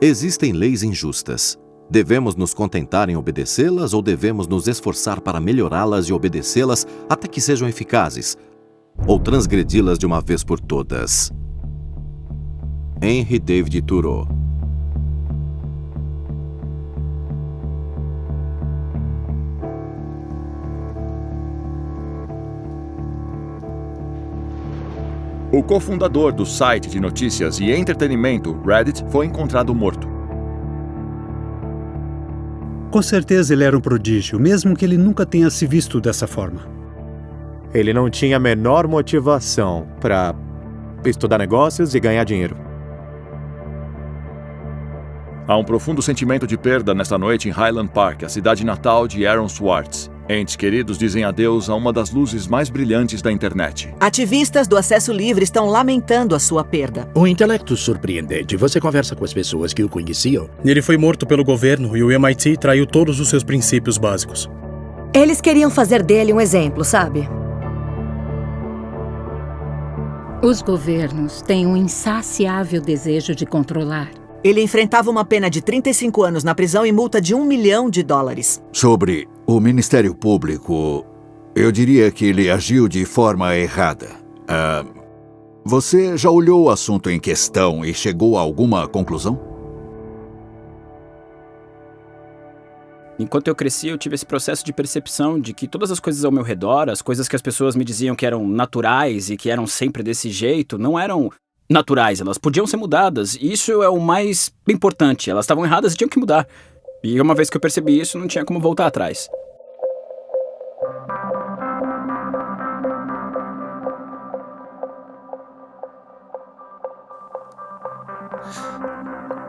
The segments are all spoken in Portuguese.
Existem leis injustas. Devemos nos contentar em obedecê-las ou devemos nos esforçar para melhorá-las e obedecê-las até que sejam eficazes? Ou transgredi-las de uma vez por todas? Henry David Thoreau. O cofundador do site de notícias e entretenimento Reddit foi encontrado morto. Com certeza ele era um prodígio, mesmo que ele nunca tenha se visto dessa forma. Ele não tinha a menor motivação para estudar negócios e ganhar dinheiro. Há um profundo sentimento de perda nesta noite em Highland Park, a cidade natal de Aaron Swartz. Entes queridos dizem adeus a uma das luzes mais brilhantes da internet. Ativistas do acesso livre estão lamentando a sua perda. Um intelecto surpreendente. Você conversa com as pessoas que o conheciam? Ele foi morto pelo governo e o MIT traiu todos os seus princípios básicos. Eles queriam fazer dele um exemplo, sabe? Os governos têm um insaciável desejo de controlar. Ele enfrentava uma pena de 35 anos na prisão e multa de $1 milhão. Sobre o Ministério Público, eu diria que ele agiu de forma errada. Você já olhou o assunto em questão e chegou a alguma conclusão? Enquanto eu cresci, eu tive esse processo de percepção de que todas as coisas ao meu redor, as coisas que as pessoas me diziam que eram naturais e que eram sempre desse jeito, não eram naturais, elas podiam ser mudadas. E isso é o mais importante. Elas estavam erradas e tinham que mudar. E uma vez que eu percebi isso, não tinha como voltar atrás.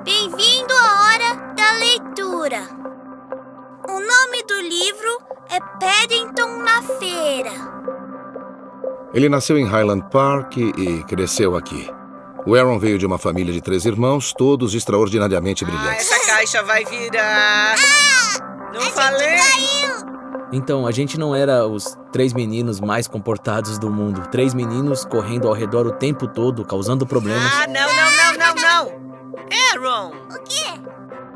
Bem-vindo à Hora da Leitura. O nome do livro é Paddington na Feira. Ele nasceu em Highland Park e cresceu aqui. O Aaron veio de uma família de 3 irmãos, todos extraordinariamente brilhantes. Essa caixa vai virar... Não falei? Então, a gente não era os 3 meninos mais comportados do mundo. 3 meninos correndo ao redor o tempo todo, causando problemas. Não! Aaron! O quê?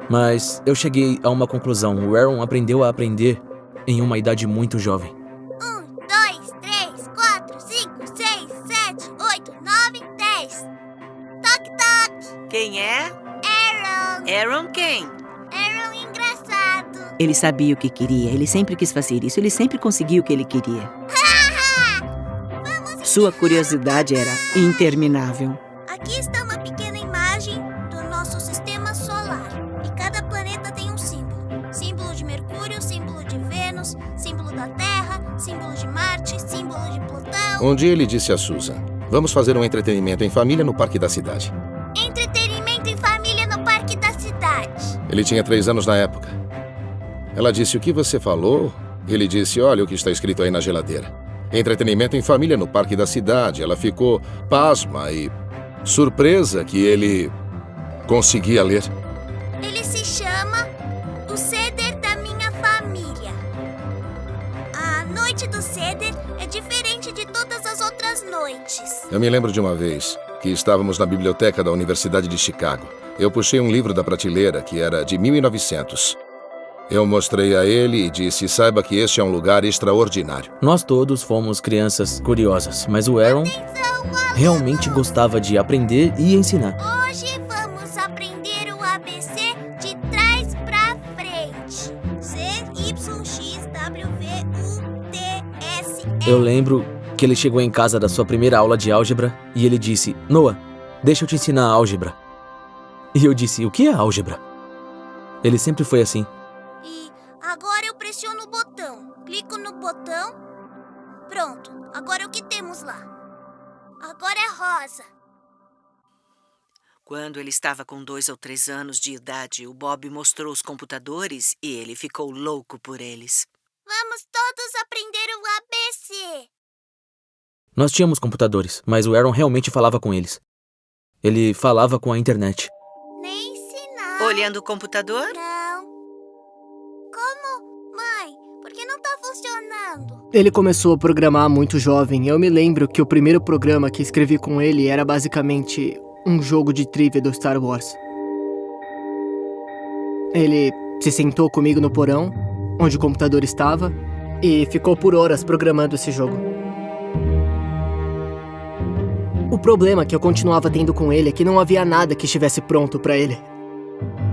Mas eu cheguei a uma conclusão. O Aaron aprendeu a aprender em uma idade muito jovem. 1, 2, 3, 4, 5, 6, 7, 8, 9, 10. Toque, toque. Quem é? Aaron. Aaron quem? Aaron engraçado. Ele sabia o que queria, ele sempre quis fazer isso, ele sempre conseguiu o que ele queria. Sua curiosidade era interminável. Aqui está uma pequena imagem do nosso sistema solar. E cada planeta tem um símbolo. Símbolo de Mercúrio, símbolo de Vênus, símbolo da Terra, símbolo de Marte, símbolo de Plutão. Um dia ele disse a Susan: vamos fazer um entretenimento em família no parque da cidade. Entretenimento em família no parque da cidade. Ele tinha 3 anos na época. Ela disse: o que você falou? Ele disse: olha o que está escrito aí na geladeira. Entretenimento em família no parque da cidade. Ela ficou pasma e surpresa que ele conseguia ler. Ele se chama O Ceder da Minha Família. A noite do Ceder é diferente de todas as outras noites. Eu me lembro de uma vez que estávamos na biblioteca da Universidade de Chicago. Eu puxei um livro da prateleira que era de 1900. Eu mostrei a ele e disse: saiba que este é um lugar extraordinário. Nós todos fomos crianças curiosas, mas o Aaron realmente gostava de aprender e ensinar. Hoje vamos aprender o ABC de trás pra frente. C, Y, X, W, V, U, T, S, E. Eu lembro que ele chegou em casa da sua primeira aula de álgebra e ele disse: Noah, deixa eu te ensinar a álgebra. E eu disse: o que é álgebra? Ele sempre foi assim. E agora eu pressiono o botão. Clico no botão. Pronto. Agora o que temos lá? Agora é rosa. Quando ele estava com 2 ou 3 anos de idade, o Bob mostrou os computadores e ele ficou louco por eles. Vamos todos aprender o ABC. Nós tínhamos computadores, mas o Aaron realmente falava com eles. Ele falava com a internet. Nem ensinar. Olhando o computador? Não. Como? Mãe, por que não tá funcionando? Ele começou a programar muito jovem. Eu me lembro que o primeiro programa que escrevi com ele era basicamente um jogo de trivia do Star Wars. Ele se sentou comigo no porão, onde o computador estava, e ficou por horas programando esse jogo. O problema que eu continuava tendo com ele é que não havia nada que estivesse pronto para ele.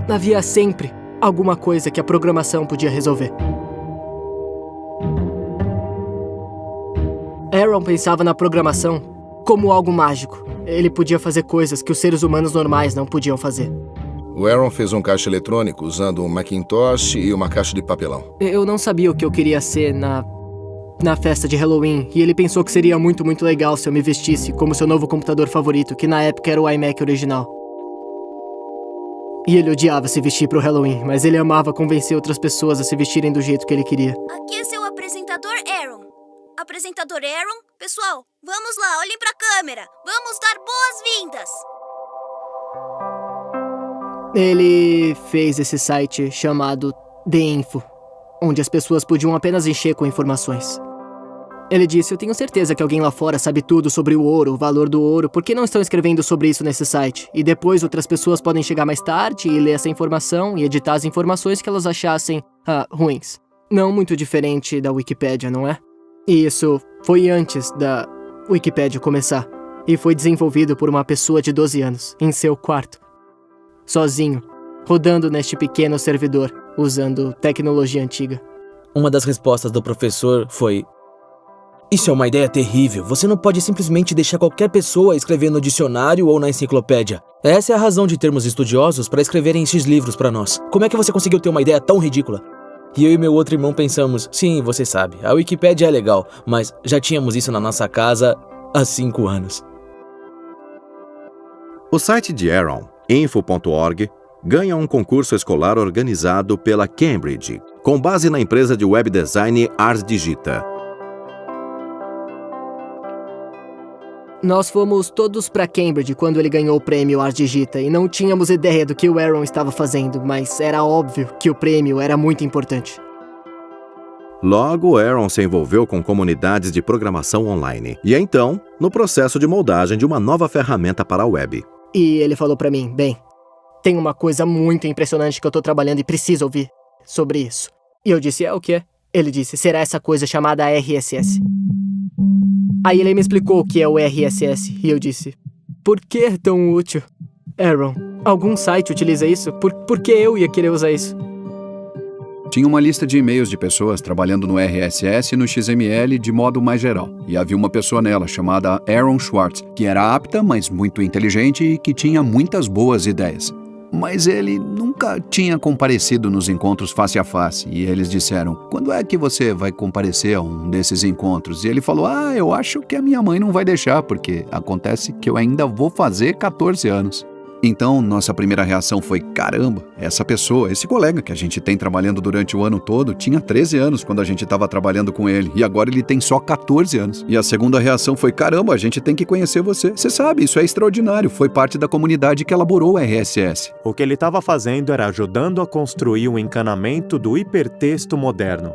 Havia sempre alguma coisa que a programação podia resolver. Aaron pensava na programação como algo mágico. Ele podia fazer coisas que os seres humanos normais não podiam fazer. O Aaron fez um caixa eletrônico usando um Macintosh e uma caixa de papelão. Eu não sabia o que eu queria ser na festa de Halloween, e ele pensou que seria muito legal se eu me vestisse como seu novo computador favorito, que na época era o iMac original. E ele odiava se vestir pro Halloween, mas ele amava convencer outras pessoas a se vestirem do jeito que ele queria. Aqui é seu apresentador Aaron. Apresentador Aaron, pessoal, vamos lá, olhem pra câmera. Vamos dar boas-vindas. Ele fez esse site chamado The Info, onde as pessoas podiam apenas encher com informações. Ele disse, eu tenho certeza que alguém lá fora sabe tudo sobre o ouro, o valor do ouro, por que não estão escrevendo sobre isso nesse site? E depois outras pessoas podem chegar mais tarde e ler essa informação e editar as informações que elas achassem ruins. Não muito diferente da Wikipédia, não é? E isso foi antes da Wikipédia começar. E foi desenvolvido por uma pessoa de 12 anos, em seu quarto. Sozinho, rodando neste pequeno servidor, usando tecnologia antiga. Uma das respostas do professor foi: isso é uma ideia terrível. Você não pode simplesmente deixar qualquer pessoa escrever no dicionário ou na enciclopédia. Essa é a razão de termos estudiosos para escreverem esses livros para nós. Como é que você conseguiu ter uma ideia tão ridícula? E eu e meu outro irmão pensamos, sim, você sabe, a Wikipédia é legal, mas já tínhamos isso na nossa casa há 5 anos. O site de Aaron, info.org, ganha um concurso escolar organizado pela Cambridge, com base na empresa de web design Ars Digita. Nós fomos todos pra Cambridge quando ele ganhou o prêmio Ars Digita e não tínhamos ideia do que o Aaron estava fazendo, mas era óbvio que o prêmio era muito importante. Logo, Aaron se envolveu com comunidades de programação online e então, no processo de moldagem de uma nova ferramenta para a web. E ele falou pra mim, bem, tem uma coisa muito impressionante que eu tô trabalhando e preciso ouvir sobre isso. E eu disse, o quê? Ele disse, será essa coisa chamada RSS. Aí ele me explicou o que é o RSS, e eu disse, por que é tão útil? Aaron, algum site utiliza isso? Por que eu ia querer usar isso? Tinha uma lista de e-mails de pessoas trabalhando no RSS e no XML de modo mais geral. E havia uma pessoa nela, chamada Aaron Swartz, que era apta, mas muito inteligente e que tinha muitas boas ideias. Mas ele nunca tinha comparecido nos encontros face a face. E eles disseram, quando é que você vai comparecer a um desses encontros? E ele falou, eu acho que a minha mãe não vai deixar, porque acontece que eu ainda vou fazer 14 anos. Então, nossa primeira reação foi, caramba, essa pessoa, esse colega que a gente tem trabalhando durante o ano todo, tinha 13 anos quando a gente estava trabalhando com ele, e agora ele tem só 14 anos. E a segunda reação foi, caramba, a gente tem que conhecer você. Você sabe, isso é extraordinário, foi parte da comunidade que elaborou o RSS. O que ele estava fazendo era ajudando a construir um encanamento do hipertexto moderno.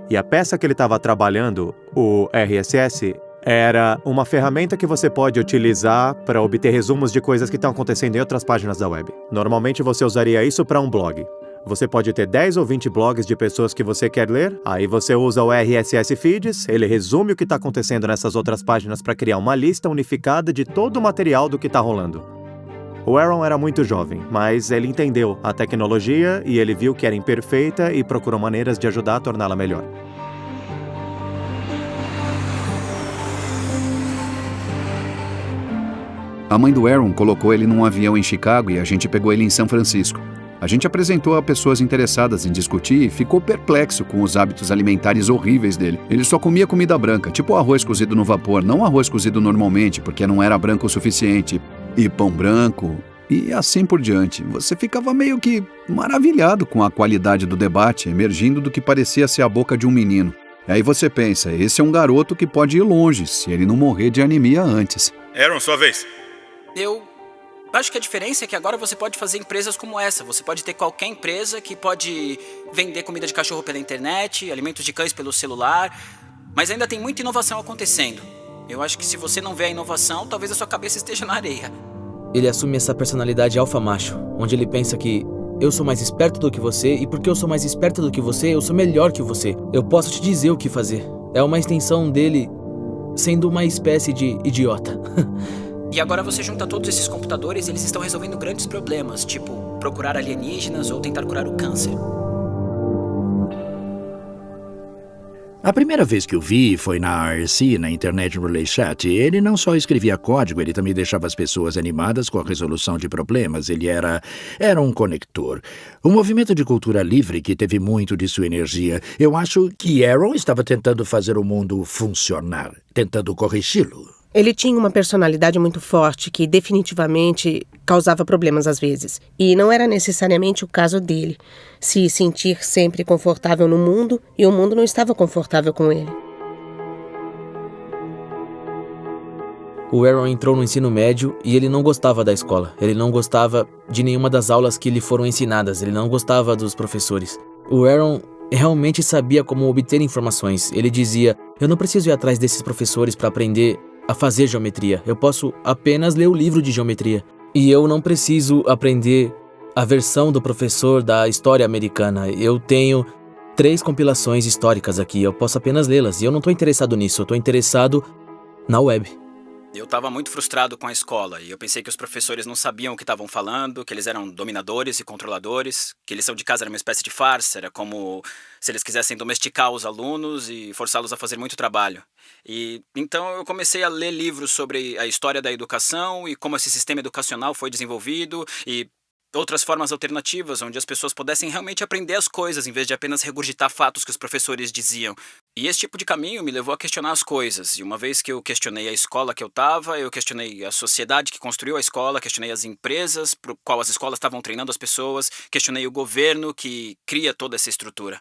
E a peça que ele estava trabalhando, o RSS, era uma ferramenta que você pode utilizar para obter resumos de coisas que estão acontecendo em outras páginas da web. Normalmente você usaria isso para um blog. Você pode ter 10 ou 20 blogs de pessoas que você quer ler, aí você usa o RSS Feeds, ele resume o que está acontecendo nessas outras páginas para criar uma lista unificada de todo o material do que está rolando. O Aaron era muito jovem, mas ele entendeu a tecnologia e ele viu que era imperfeita e procurou maneiras de ajudar a torná-la melhor. A mãe do Aaron colocou ele num avião em Chicago e a gente pegou ele em São Francisco. A gente apresentou a pessoas interessadas em discutir e ficou perplexo com os hábitos alimentares horríveis dele. Ele só comia comida branca, tipo arroz cozido no vapor, não arroz cozido normalmente, porque não era branco o suficiente, e pão branco, e assim por diante. Você ficava meio que maravilhado com a qualidade do debate, emergindo do que parecia ser a boca de um menino. Aí você pensa, esse é um garoto que pode ir longe, se ele não morrer de anemia antes. Aaron, sua vez. Eu acho que a diferença é que agora você pode fazer empresas como essa. Você pode ter qualquer empresa que pode vender comida de cachorro pela internet, alimentos de cães pelo celular, mas ainda tem muita inovação acontecendo. Eu acho que se você não vê a inovação, talvez a sua cabeça esteja na areia. Ele assume essa personalidade alfa macho, onde ele pensa que eu sou mais esperto do que você, e porque eu sou mais esperto do que você, eu sou melhor que você. Eu posso te dizer o que fazer. É uma extensão dele sendo uma espécie de idiota. E agora você junta todos esses computadores e eles estão resolvendo grandes problemas, tipo procurar alienígenas ou tentar curar o câncer. A primeira vez que o vi foi na IRC, na Internet Relay Chat. Ele não só escrevia código, ele também deixava as pessoas animadas com a resolução de problemas. Ele era um conector. Um movimento de cultura livre que teve muito de sua energia. Eu acho que Aaron estava tentando fazer o mundo funcionar, tentando corrigi-lo. Ele tinha uma personalidade muito forte que definitivamente causava problemas às vezes. E não era necessariamente o caso dele. Se sentir sempre confortável no mundo e o mundo não estava confortável com ele. O Aaron entrou no ensino médio e ele não gostava da escola. Ele não gostava de nenhuma das aulas que lhe foram ensinadas. Ele não gostava dos professores. O Aaron realmente sabia como obter informações. Ele dizia, eu não preciso ir atrás desses professores para aprender a fazer geometria. Eu posso apenas ler o livro de geometria. E eu não preciso aprender a versão do professor da história americana. Eu tenho 3 compilações históricas aqui. Eu posso apenas lê-las. E eu não estou interessado nisso. Eu estou interessado na web. Eu estava muito frustrado com a escola e eu pensei que os professores não sabiam o que estavam falando, que eles eram dominadores e controladores, que lição de casa era uma espécie de farsa, era como se eles quisessem domesticar os alunos e forçá-los a fazer muito trabalho. E então eu comecei a ler livros sobre a história da educação e como esse sistema educacional foi desenvolvido e outras formas alternativas onde as pessoas pudessem realmente aprender as coisas em vez de apenas regurgitar fatos que os professores diziam. E esse tipo de caminho me levou a questionar as coisas. E uma vez que eu questionei a escola que eu estava, eu questionei a sociedade que construiu a escola, questionei as empresas para qual as escolas estavam treinando as pessoas, questionei o governo que cria toda essa estrutura.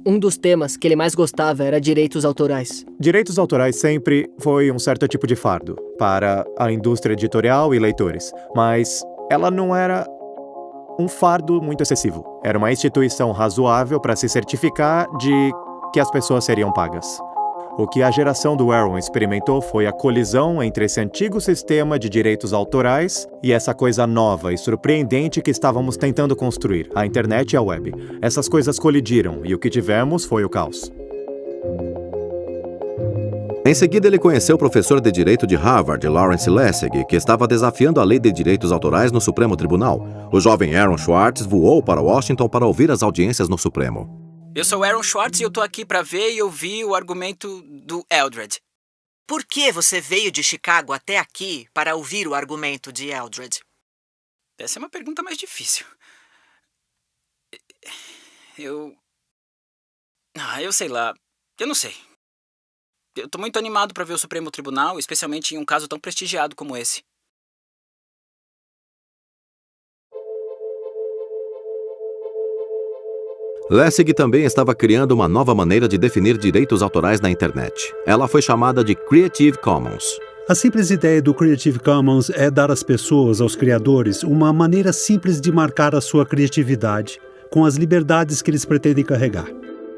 Um dos temas que ele mais gostava era direitos autorais. Direitos autorais sempre foi um certo tipo de fardo para a indústria editorial e leitores, mas ela não era um fardo muito excessivo. Era uma instituição razoável para se certificar de que as pessoas seriam pagas. O que a geração do Aaron experimentou foi a colisão entre esse antigo sistema de direitos autorais e essa coisa nova e surpreendente que estávamos tentando construir, a internet e a web. Essas coisas colidiram e o que tivemos foi o caos. Em seguida, ele conheceu o professor de Direito de Harvard, Lawrence Lessig, que estava desafiando a lei de direitos autorais no Supremo Tribunal. O jovem Aaron Swartz voou para Washington para ouvir as audiências no Supremo. Eu sou Aaron Swartz e eu tô aqui para ver e ouvir o argumento do Eldred. Por que você veio de Chicago até aqui para ouvir o argumento de Eldred? Essa é uma pergunta mais difícil. Eu sei lá. Eu não sei. Eu tô muito animado para ver o Supremo Tribunal, especialmente em um caso tão prestigiado como esse. Lessig também estava criando uma nova maneira de definir direitos autorais na internet. Ela foi chamada de Creative Commons. A simples ideia do Creative Commons é dar às pessoas, aos criadores, uma maneira simples de marcar a sua criatividade, com as liberdades que eles pretendem carregar.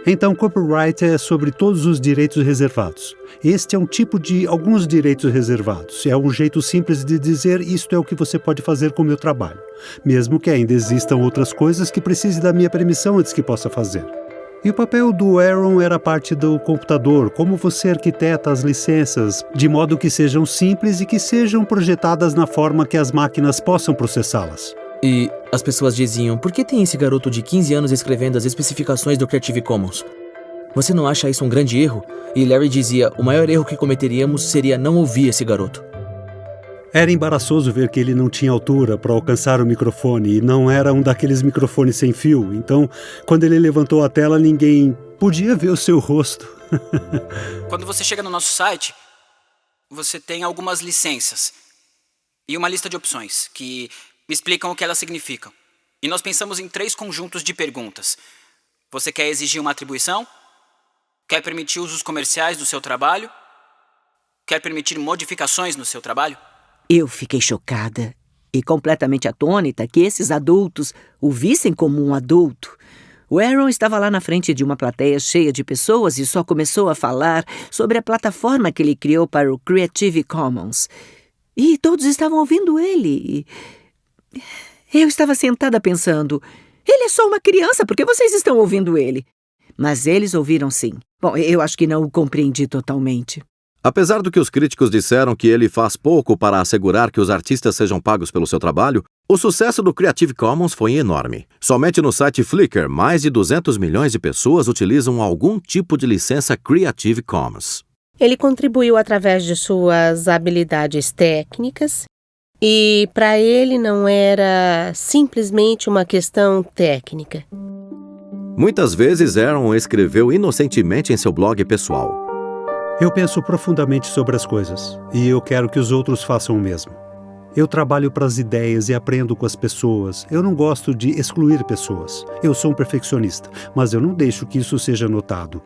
Então, copyright é sobre todos os direitos reservados. Este é um tipo de alguns direitos reservados. É um jeito simples de dizer isto é o que você pode fazer com o meu trabalho, mesmo que ainda existam outras coisas que precisem da minha permissão antes que possa fazer. E o papel do Aaron era parte do computador, como você arquiteta as licenças, de modo que sejam simples e que sejam projetadas na forma que as máquinas possam processá-las. E as pessoas diziam, por que tem esse garoto de 15 anos escrevendo as especificações do Creative Commons? Você não acha isso um grande erro? E Larry dizia, o maior erro que cometeríamos seria não ouvir esse garoto. Era embaraçoso ver que ele não tinha altura para alcançar o microfone e não era um daqueles microfones sem fio. Então, quando ele levantou a tela, ninguém podia ver o seu rosto. Quando você chega no nosso site, você tem algumas licenças e uma lista de opções que explicam o que elas significam. E nós pensamos em 3 conjuntos de perguntas. Você quer exigir uma atribuição? Quer permitir usos comerciais do seu trabalho? Quer permitir modificações no seu trabalho? Eu fiquei chocada e completamente atônita que esses adultos o vissem como um adulto. O Aaron estava lá na frente de uma plateia cheia de pessoas e só começou a falar sobre a plataforma que ele criou para o Creative Commons. E todos estavam ouvindo ele. Eu estava sentada pensando, ele é só uma criança, por que vocês estão ouvindo ele? Mas eles ouviram sim. Bom, eu acho que não o compreendi totalmente. Apesar do que os críticos disseram que ele faz pouco para assegurar que os artistas sejam pagos pelo seu trabalho, o sucesso do Creative Commons foi enorme. Somente no site Flickr, mais de 200 milhões de pessoas utilizam algum tipo de licença Creative Commons. Ele contribuiu através de suas habilidades técnicas e para ele não era simplesmente uma questão técnica. Muitas vezes Aaron escreveu inocentemente em seu blog pessoal. Eu penso profundamente sobre as coisas e eu quero que os outros façam o mesmo. Eu trabalho para as ideias e aprendo com as pessoas. Eu não gosto de excluir pessoas. Eu sou um perfeccionista, mas eu não deixo que isso seja notado.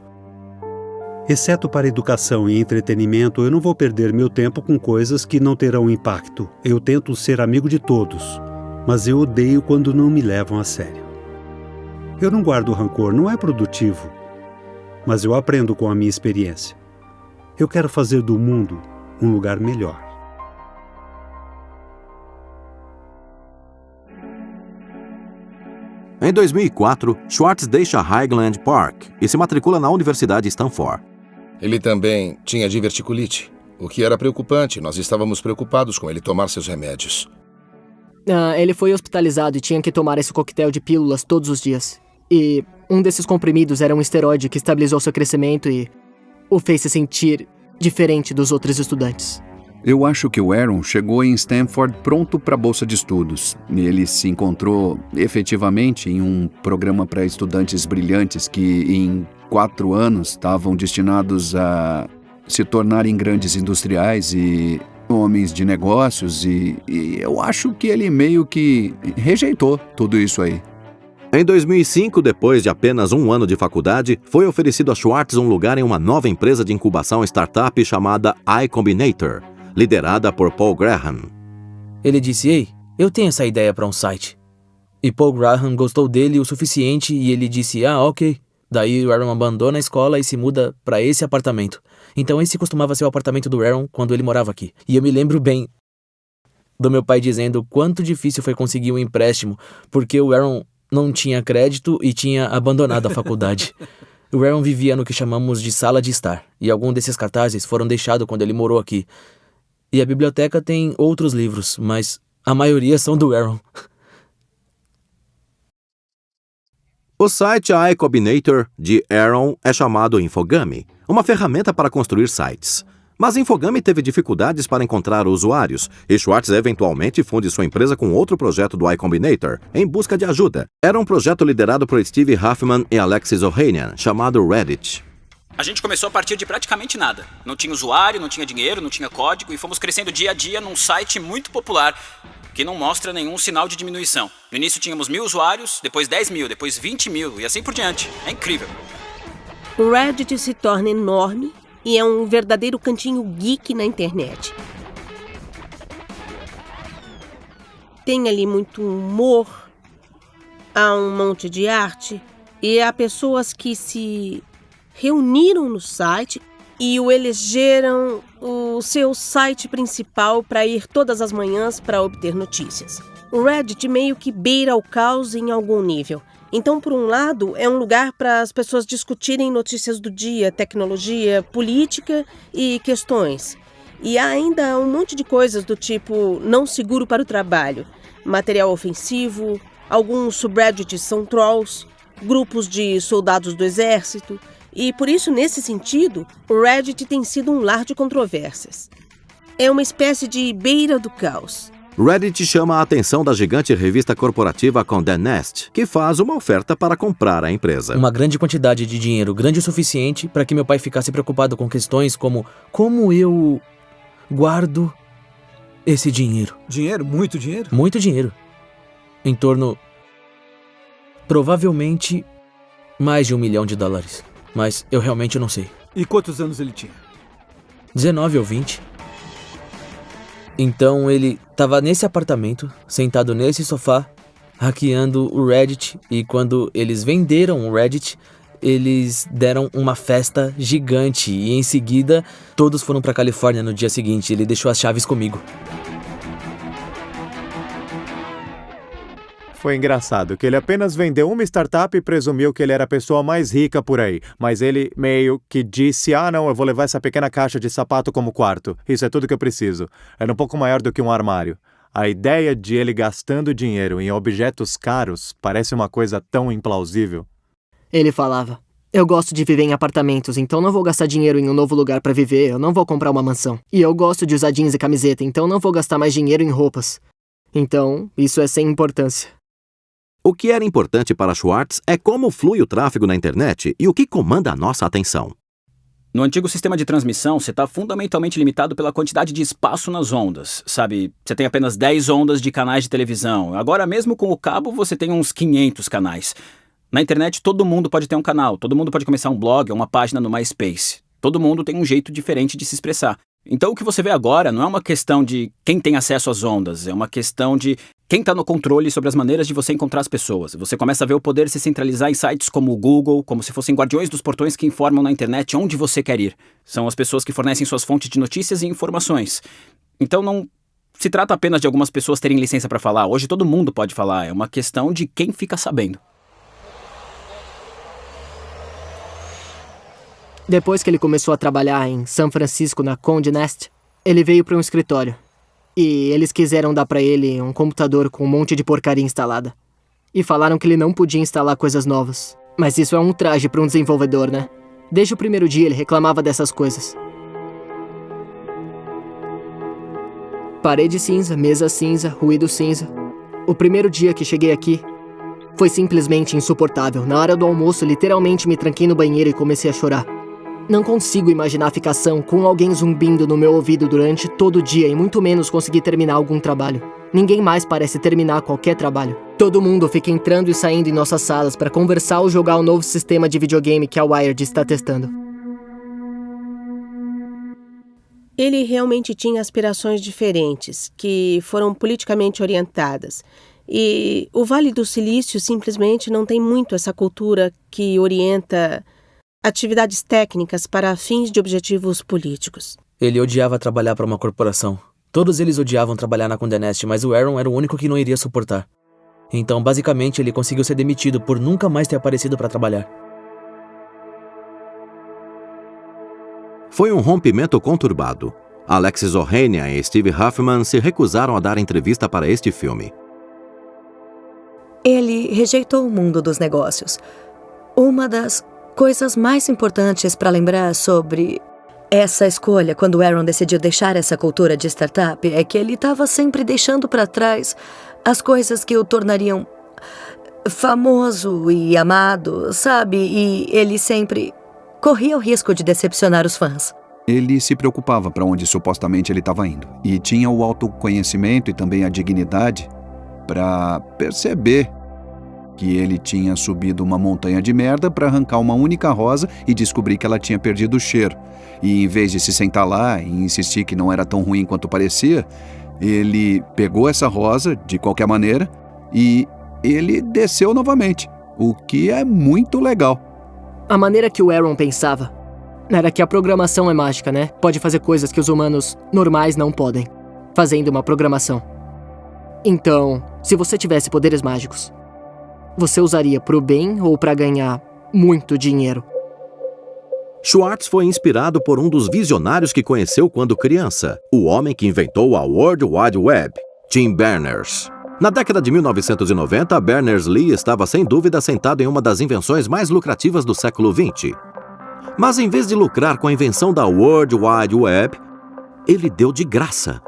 Exceto para educação e entretenimento, eu não vou perder meu tempo com coisas que não terão impacto. Eu tento ser amigo de todos, mas eu odeio quando não me levam a sério. Eu não guardo rancor, não é produtivo, mas eu aprendo com a minha experiência. Eu quero fazer do mundo um lugar melhor. Em 2004, Schwartz deixa Highland Park e se matricula na Universidade Stanford. Ele também tinha diverticulite, o que era preocupante. Nós estávamos preocupados com ele tomar seus remédios. Ele foi hospitalizado e tinha que tomar esse coquetel de pílulas todos os dias. E um desses comprimidos era um esteroide que estabilizou seu crescimento e o fez se sentir diferente dos outros estudantes. Eu acho que o Aaron chegou em Stanford pronto para a bolsa de estudos. Ele se encontrou efetivamente em um programa para estudantes brilhantes que em 4 anos estavam destinados a se tornarem grandes industriais e homens de negócios e eu acho que ele meio que rejeitou tudo isso aí. Em 2005, depois de apenas 1 ano de faculdade, foi oferecido a Schwartz um lugar em uma nova empresa de incubação startup chamada iCombinator, liderada por Paul Graham. Ele disse, ei, eu tenho essa ideia para um site. E Paul Graham gostou dele o suficiente e ele disse, ok. Daí o Aaron abandona a escola e se muda para esse apartamento. Então esse costumava ser o apartamento do Aaron quando ele morava aqui. E eu me lembro bem do meu pai dizendo quanto difícil foi conseguir um empréstimo, porque o Aaron não tinha crédito e tinha abandonado a faculdade. O Aaron vivia no que chamamos de sala de estar, e alguns desses cartazes foram deixados quando ele morou aqui. E a biblioteca tem outros livros, mas a maioria são do Aaron. O site iCombinator de Aaron é chamado Infogami, uma ferramenta para construir sites. Mas Infogami teve dificuldades para encontrar usuários, e Schwartz eventualmente funde sua empresa com outro projeto do iCombinator, em busca de ajuda. Era um projeto liderado por Steve Huffman e Alexis Ohanian, chamado Reddit. A gente começou a partir de praticamente nada. Não tinha usuário, não tinha dinheiro, não tinha código, e fomos crescendo dia a dia num site muito popular, que não mostra nenhum sinal de diminuição. No início tínhamos 1.000 usuários, depois 10.000, depois 20.000, e assim por diante. É incrível. O Reddit se torna enorme e é um verdadeiro cantinho geek na internet. Tem ali muito humor, há um monte de arte e há pessoas que se reuniram no site e o elegeram o seu site principal para ir todas as manhãs para obter notícias. O Reddit meio que beira o caos em algum nível. Então, por um lado, é um lugar para as pessoas discutirem notícias do dia, tecnologia, política e questões. E há ainda um monte de coisas do tipo não seguro para o trabalho, material ofensivo, alguns subreddits são trolls, grupos de soldados do exército. E por isso, nesse sentido, o Reddit tem sido um lar de controvérsias. É uma espécie de beira do caos. Reddit chama a atenção da gigante revista corporativa Condé Nast, que faz uma oferta para comprar a empresa. Uma grande quantidade de dinheiro, grande o suficiente para que meu pai ficasse preocupado com questões como eu guardo esse dinheiro. Dinheiro? Muito dinheiro? Muito dinheiro. Em torno, provavelmente, mais de $1 milhão. Mas eu realmente não sei. E quantos anos ele tinha? 19 ou 20. Então ele estava nesse apartamento, sentado nesse sofá, hackeando o Reddit. E quando eles venderam o Reddit, eles deram uma festa gigante. E em seguida, todos foram para Califórnia no dia seguinte. Ele deixou as chaves comigo. Foi engraçado que ele apenas vendeu uma startup e presumiu que ele era a pessoa mais rica por aí. Mas ele meio que disse, não, eu vou levar essa pequena caixa de sapato como quarto. Isso é tudo que eu preciso. Era um pouco maior do que um armário. A ideia de ele gastando dinheiro em objetos caros parece uma coisa tão implausível. Ele falava, eu gosto de viver em apartamentos, então não vou gastar dinheiro em um novo lugar pra viver, eu não vou comprar uma mansão. E eu gosto de usar jeans e camiseta, então não vou gastar mais dinheiro em roupas. Então, isso é sem importância. O que era importante para Schwartz é como flui o tráfego na internet e o que comanda a nossa atenção. No antigo sistema de transmissão, você está fundamentalmente limitado pela quantidade de espaço nas ondas, sabe? Você tem apenas 10 ondas de canais de televisão. Agora, mesmo com o cabo, você tem uns 500 canais. Na internet, todo mundo pode ter um canal, todo mundo pode começar um blog ou uma página no MySpace. Todo mundo tem um jeito diferente de se expressar. Então, o que você vê agora não é uma questão de quem tem acesso às ondas, é uma questão de quem está no controle sobre as maneiras de você encontrar as pessoas. Você começa a ver o poder se centralizar em sites como o Google, como se fossem guardiões dos portões que informam na internet onde você quer ir. São as pessoas que fornecem suas fontes de notícias e informações. Então, não se trata apenas de algumas pessoas terem licença para falar. Hoje todo mundo pode falar, é uma questão de quem fica sabendo. Depois que ele começou a trabalhar em São Francisco na Condé Nast, ele veio para um escritório. E eles quiseram dar para ele um computador com um monte de porcaria instalada. E falaram que ele não podia instalar coisas novas. Mas isso é um traje para um desenvolvedor, né? Desde o primeiro dia ele reclamava dessas coisas. Parede cinza, mesa cinza, ruído cinza. O primeiro dia que cheguei aqui foi simplesmente insuportável. Na hora do almoço, literalmente me tranquei no banheiro e comecei a chorar. Não consigo imaginar a ficação com alguém zumbindo no meu ouvido durante todo o dia e muito menos conseguir terminar algum trabalho. Ninguém mais parece terminar qualquer trabalho. Todo mundo fica entrando e saindo em nossas salas para conversar ou jogar o novo sistema de videogame que a Wired está testando. Ele realmente tinha aspirações diferentes, que foram politicamente orientadas. E o Vale do Silício simplesmente não tem muito essa cultura que orienta atividades técnicas para fins de objetivos políticos. Ele odiava trabalhar para uma corporação. Todos eles odiavam trabalhar na Condé Nast, mas o Aaron era o único que não iria suportar. Então, basicamente, ele conseguiu ser demitido por nunca mais ter aparecido para trabalhar. Foi um rompimento conturbado. Alexis Ohanian e Steve Huffman se recusaram a dar entrevista para este filme. Ele rejeitou o mundo dos negócios. Uma das coisas mais importantes para lembrar sobre essa escolha, quando Aaron decidiu deixar essa cultura de startup, é que ele estava sempre deixando para trás as coisas que o tornariam famoso e amado, sabe? E ele sempre corria o risco de decepcionar os fãs. Ele se preocupava para onde supostamente ele estava indo. E tinha o autoconhecimento e também a dignidade para perceber que ele tinha subido uma montanha de merda para arrancar uma única rosa e descobrir que ela tinha perdido o cheiro. E em vez de se sentar lá e insistir que não era tão ruim quanto parecia, ele pegou essa rosa, de qualquer maneira, e ele desceu novamente, o que é muito legal. A maneira que o Aaron pensava era que a programação é mágica, né? Pode fazer coisas que os humanos normais não podem, fazendo uma programação. Então, se você tivesse poderes mágicos, você usaria pro bem ou para ganhar muito dinheiro? Schwartz foi inspirado por um dos visionários que conheceu quando criança, o homem que inventou a World Wide Web, Tim Berners. Na década de 1990, Berners-Lee estava sem dúvida sentado em uma das invenções mais lucrativas do século XX. Mas em vez de lucrar com a invenção da World Wide Web, ele deu de graça.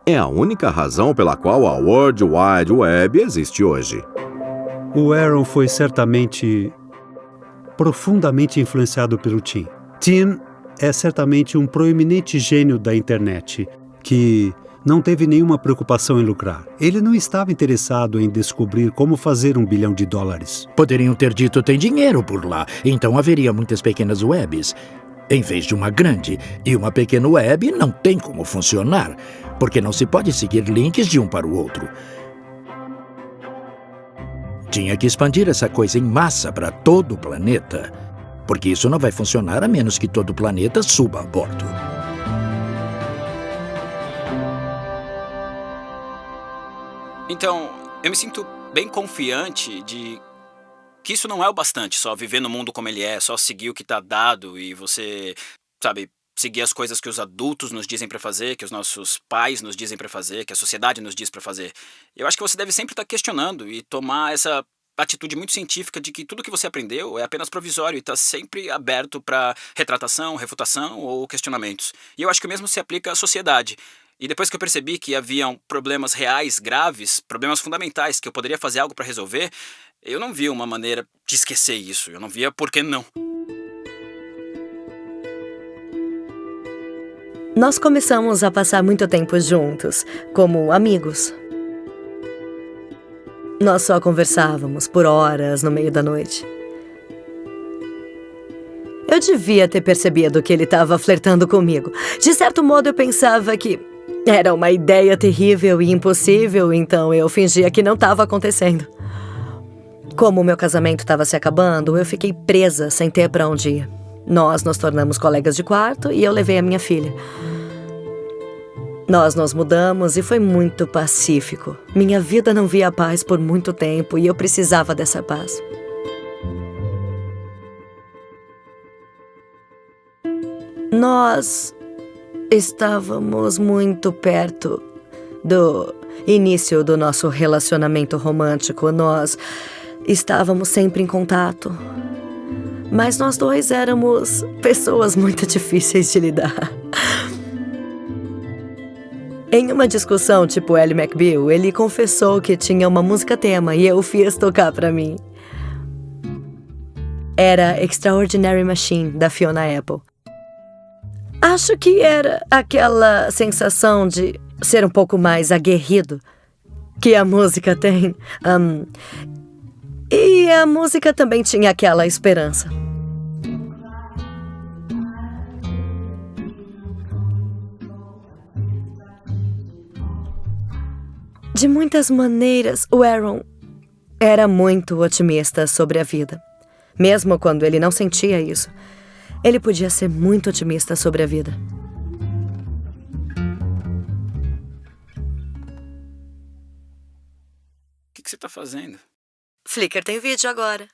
É a única razão pela qual a World Wide Web existe hoje. O Aaron foi certamente profundamente influenciado pelo Tim. Tim é certamente um proeminente gênio da internet que não teve nenhuma preocupação em lucrar. Ele não estava interessado em descobrir como fazer $1 bilhão. Poderiam ter dito tem dinheiro por lá, então haveria muitas pequenas webs, em vez de uma grande. E uma pequena web não tem como funcionar, porque não se pode seguir links de um para o outro. Tinha que expandir essa coisa em massa para todo o planeta, porque isso não vai funcionar a menos que todo o planeta suba a bordo. Então, eu me sinto bem confiante de que isso não é o bastante, só viver no mundo como ele é, só seguir o que tá dado e você, sabe, seguir as coisas que os adultos nos dizem pra fazer, que os nossos pais nos dizem pra fazer, que a sociedade nos diz pra fazer. Eu acho que você deve sempre estar questionando e tomar essa atitude muito científica de que tudo que você aprendeu é apenas provisório e tá sempre aberto pra retratação, refutação ou questionamentos. E eu acho que o mesmo se aplica à sociedade. E depois que eu percebi que haviam problemas reais, graves, problemas fundamentais, que eu poderia fazer algo pra resolver, eu não via uma maneira de esquecer isso. Eu não via por que não. Nós começamos a passar muito tempo juntos, como amigos. Nós só conversávamos por horas no meio da noite. Eu devia ter percebido que ele estava flertando comigo. De certo modo, eu pensava que era uma ideia terrível e impossível, então eu fingia que não estava acontecendo. Como o meu casamento estava se acabando, eu fiquei presa sem ter para onde ir. Nós nos tornamos colegas de quarto e eu levei a minha filha. Nós nos mudamos e foi muito pacífico. Minha vida não via paz por muito tempo e eu precisava dessa paz. Nós estávamos muito perto do início do nosso relacionamento romântico. Nós estávamos sempre em contato. Mas nós dois éramos pessoas muito difíceis de lidar. Em uma discussão tipo Ally McBeal, ele confessou que tinha uma música tema e eu o fiz tocar pra mim. Era Extraordinary Machine, da Fiona Apple. Acho que era aquela sensação de ser um pouco mais aguerrido que a música tem. E a música também tinha aquela esperança. De muitas maneiras, o Aaron era muito otimista sobre a vida. Mesmo quando ele não sentia isso, ele podia ser muito otimista sobre a vida. O que você tá fazendo? Flickr tem vídeo agora.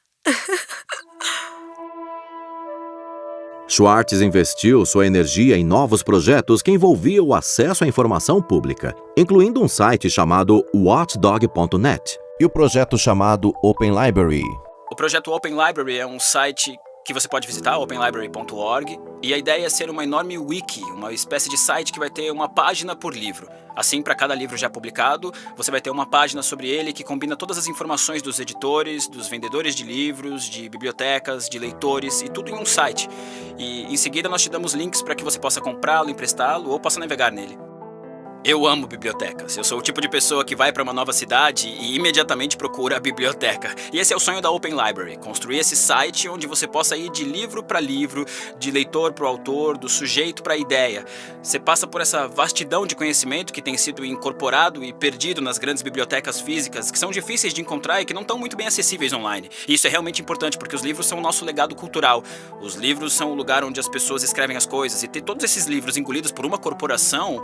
Schwartz investiu sua energia em novos projetos que envolviam o acesso à informação pública, incluindo um site chamado watchdog.net e o projeto chamado Open Library. O projeto Open Library é um site que você pode visitar, openlibrary.org, e a ideia é ser uma enorme wiki, uma espécie de site que vai ter uma página por livro. Assim, para cada livro já publicado, você vai ter uma página sobre ele que combina todas as informações dos editores, dos vendedores de livros, de bibliotecas, de leitores, e tudo em um site. E em seguida nós te damos links para que você possa comprá-lo, emprestá-lo ou possa navegar nele. Eu amo bibliotecas. Eu sou o tipo de pessoa que vai para uma nova cidade e imediatamente procura a biblioteca. E esse é o sonho da Open Library, construir esse site onde você possa ir de livro para livro, de leitor para o autor, do sujeito para a ideia. Você passa por essa vastidão de conhecimento que tem sido incorporado e perdido nas grandes bibliotecas físicas, que são difíceis de encontrar e que não estão muito bem acessíveis online. E isso é realmente importante, porque os livros são o nosso legado cultural. Os livros são o lugar onde as pessoas escrevem as coisas, e ter todos esses livros engolidos por uma corporação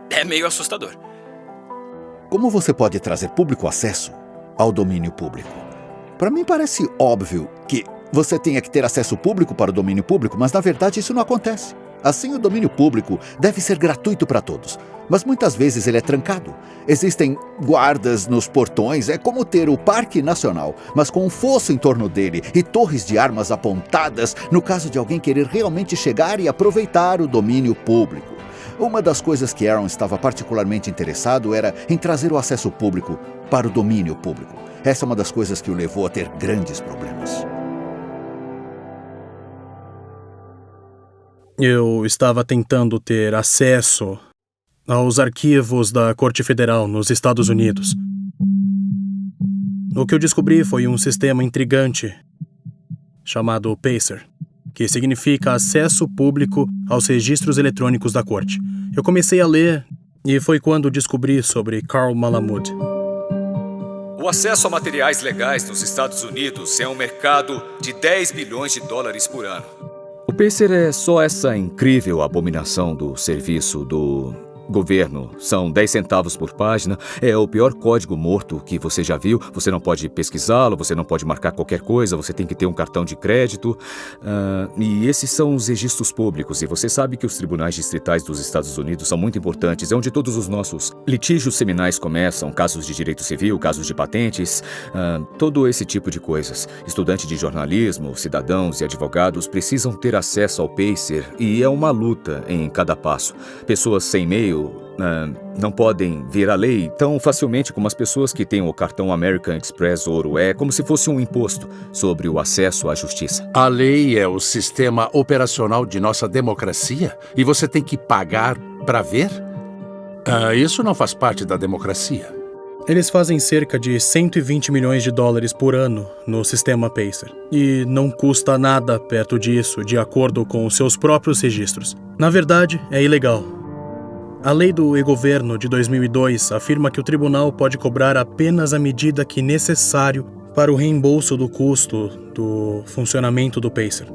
é meio assustador. Como você pode trazer público acesso ao domínio público? Para mim parece óbvio que você tenha que ter acesso público para o domínio público, mas na verdade isso não acontece. Assim, o domínio público deve ser gratuito para todos, mas muitas vezes ele é trancado. Existem guardas nos portões, é como ter o Parque Nacional, mas com um fosso em torno dele e torres de armas apontadas no caso de alguém querer realmente chegar e aproveitar o domínio público. Uma das coisas que Aaron estava particularmente interessado era em trazer o acesso público para o domínio público. Essa é uma das coisas que o levou a ter grandes problemas. Eu estava tentando ter acesso aos arquivos da Corte Federal nos Estados Unidos. O que eu descobri foi um sistema intrigante chamado PACER, que significa Acesso Público aos Registros Eletrônicos da Corte. Eu comecei a ler e foi quando descobri sobre Carl Malamud. O acesso a materiais legais nos Estados Unidos é um mercado de 10 bilhões de dólares por ano. O PACER é só essa incrível abominação do serviço do governo. São 10 centavos por página. É o pior código morto que você já viu. Você não pode pesquisá-lo, você não pode marcar qualquer coisa, você tem que ter um cartão de crédito. E esses são os registros públicos. E você sabe que os tribunais distritais dos Estados Unidos são muito importantes. É onde todos os nossos litígios seminais começam. Casos de direito civil, casos de patentes, todo esse tipo de coisas. Estudantes de jornalismo, cidadãos e advogados precisam ter acesso ao Pacer. E é uma luta em cada passo. Pessoas sem e-mail não podem ver a lei tão facilmente como as pessoas que têm o cartão American Express Ouro. É como se fosse um imposto sobre o acesso à justiça. A lei é o sistema operacional de nossa democracia e você tem que pagar para ver? Isso não faz parte da democracia. Eles fazem cerca de 120 milhões de dólares por ano no sistema Pacer. E não custa nada perto disso, de acordo com os seus próprios registros. Na verdade, é ilegal. A lei do e-governo de 2002 afirma que o tribunal pode cobrar apenas a medida que necessário para o reembolso do custo do funcionamento do Pacer.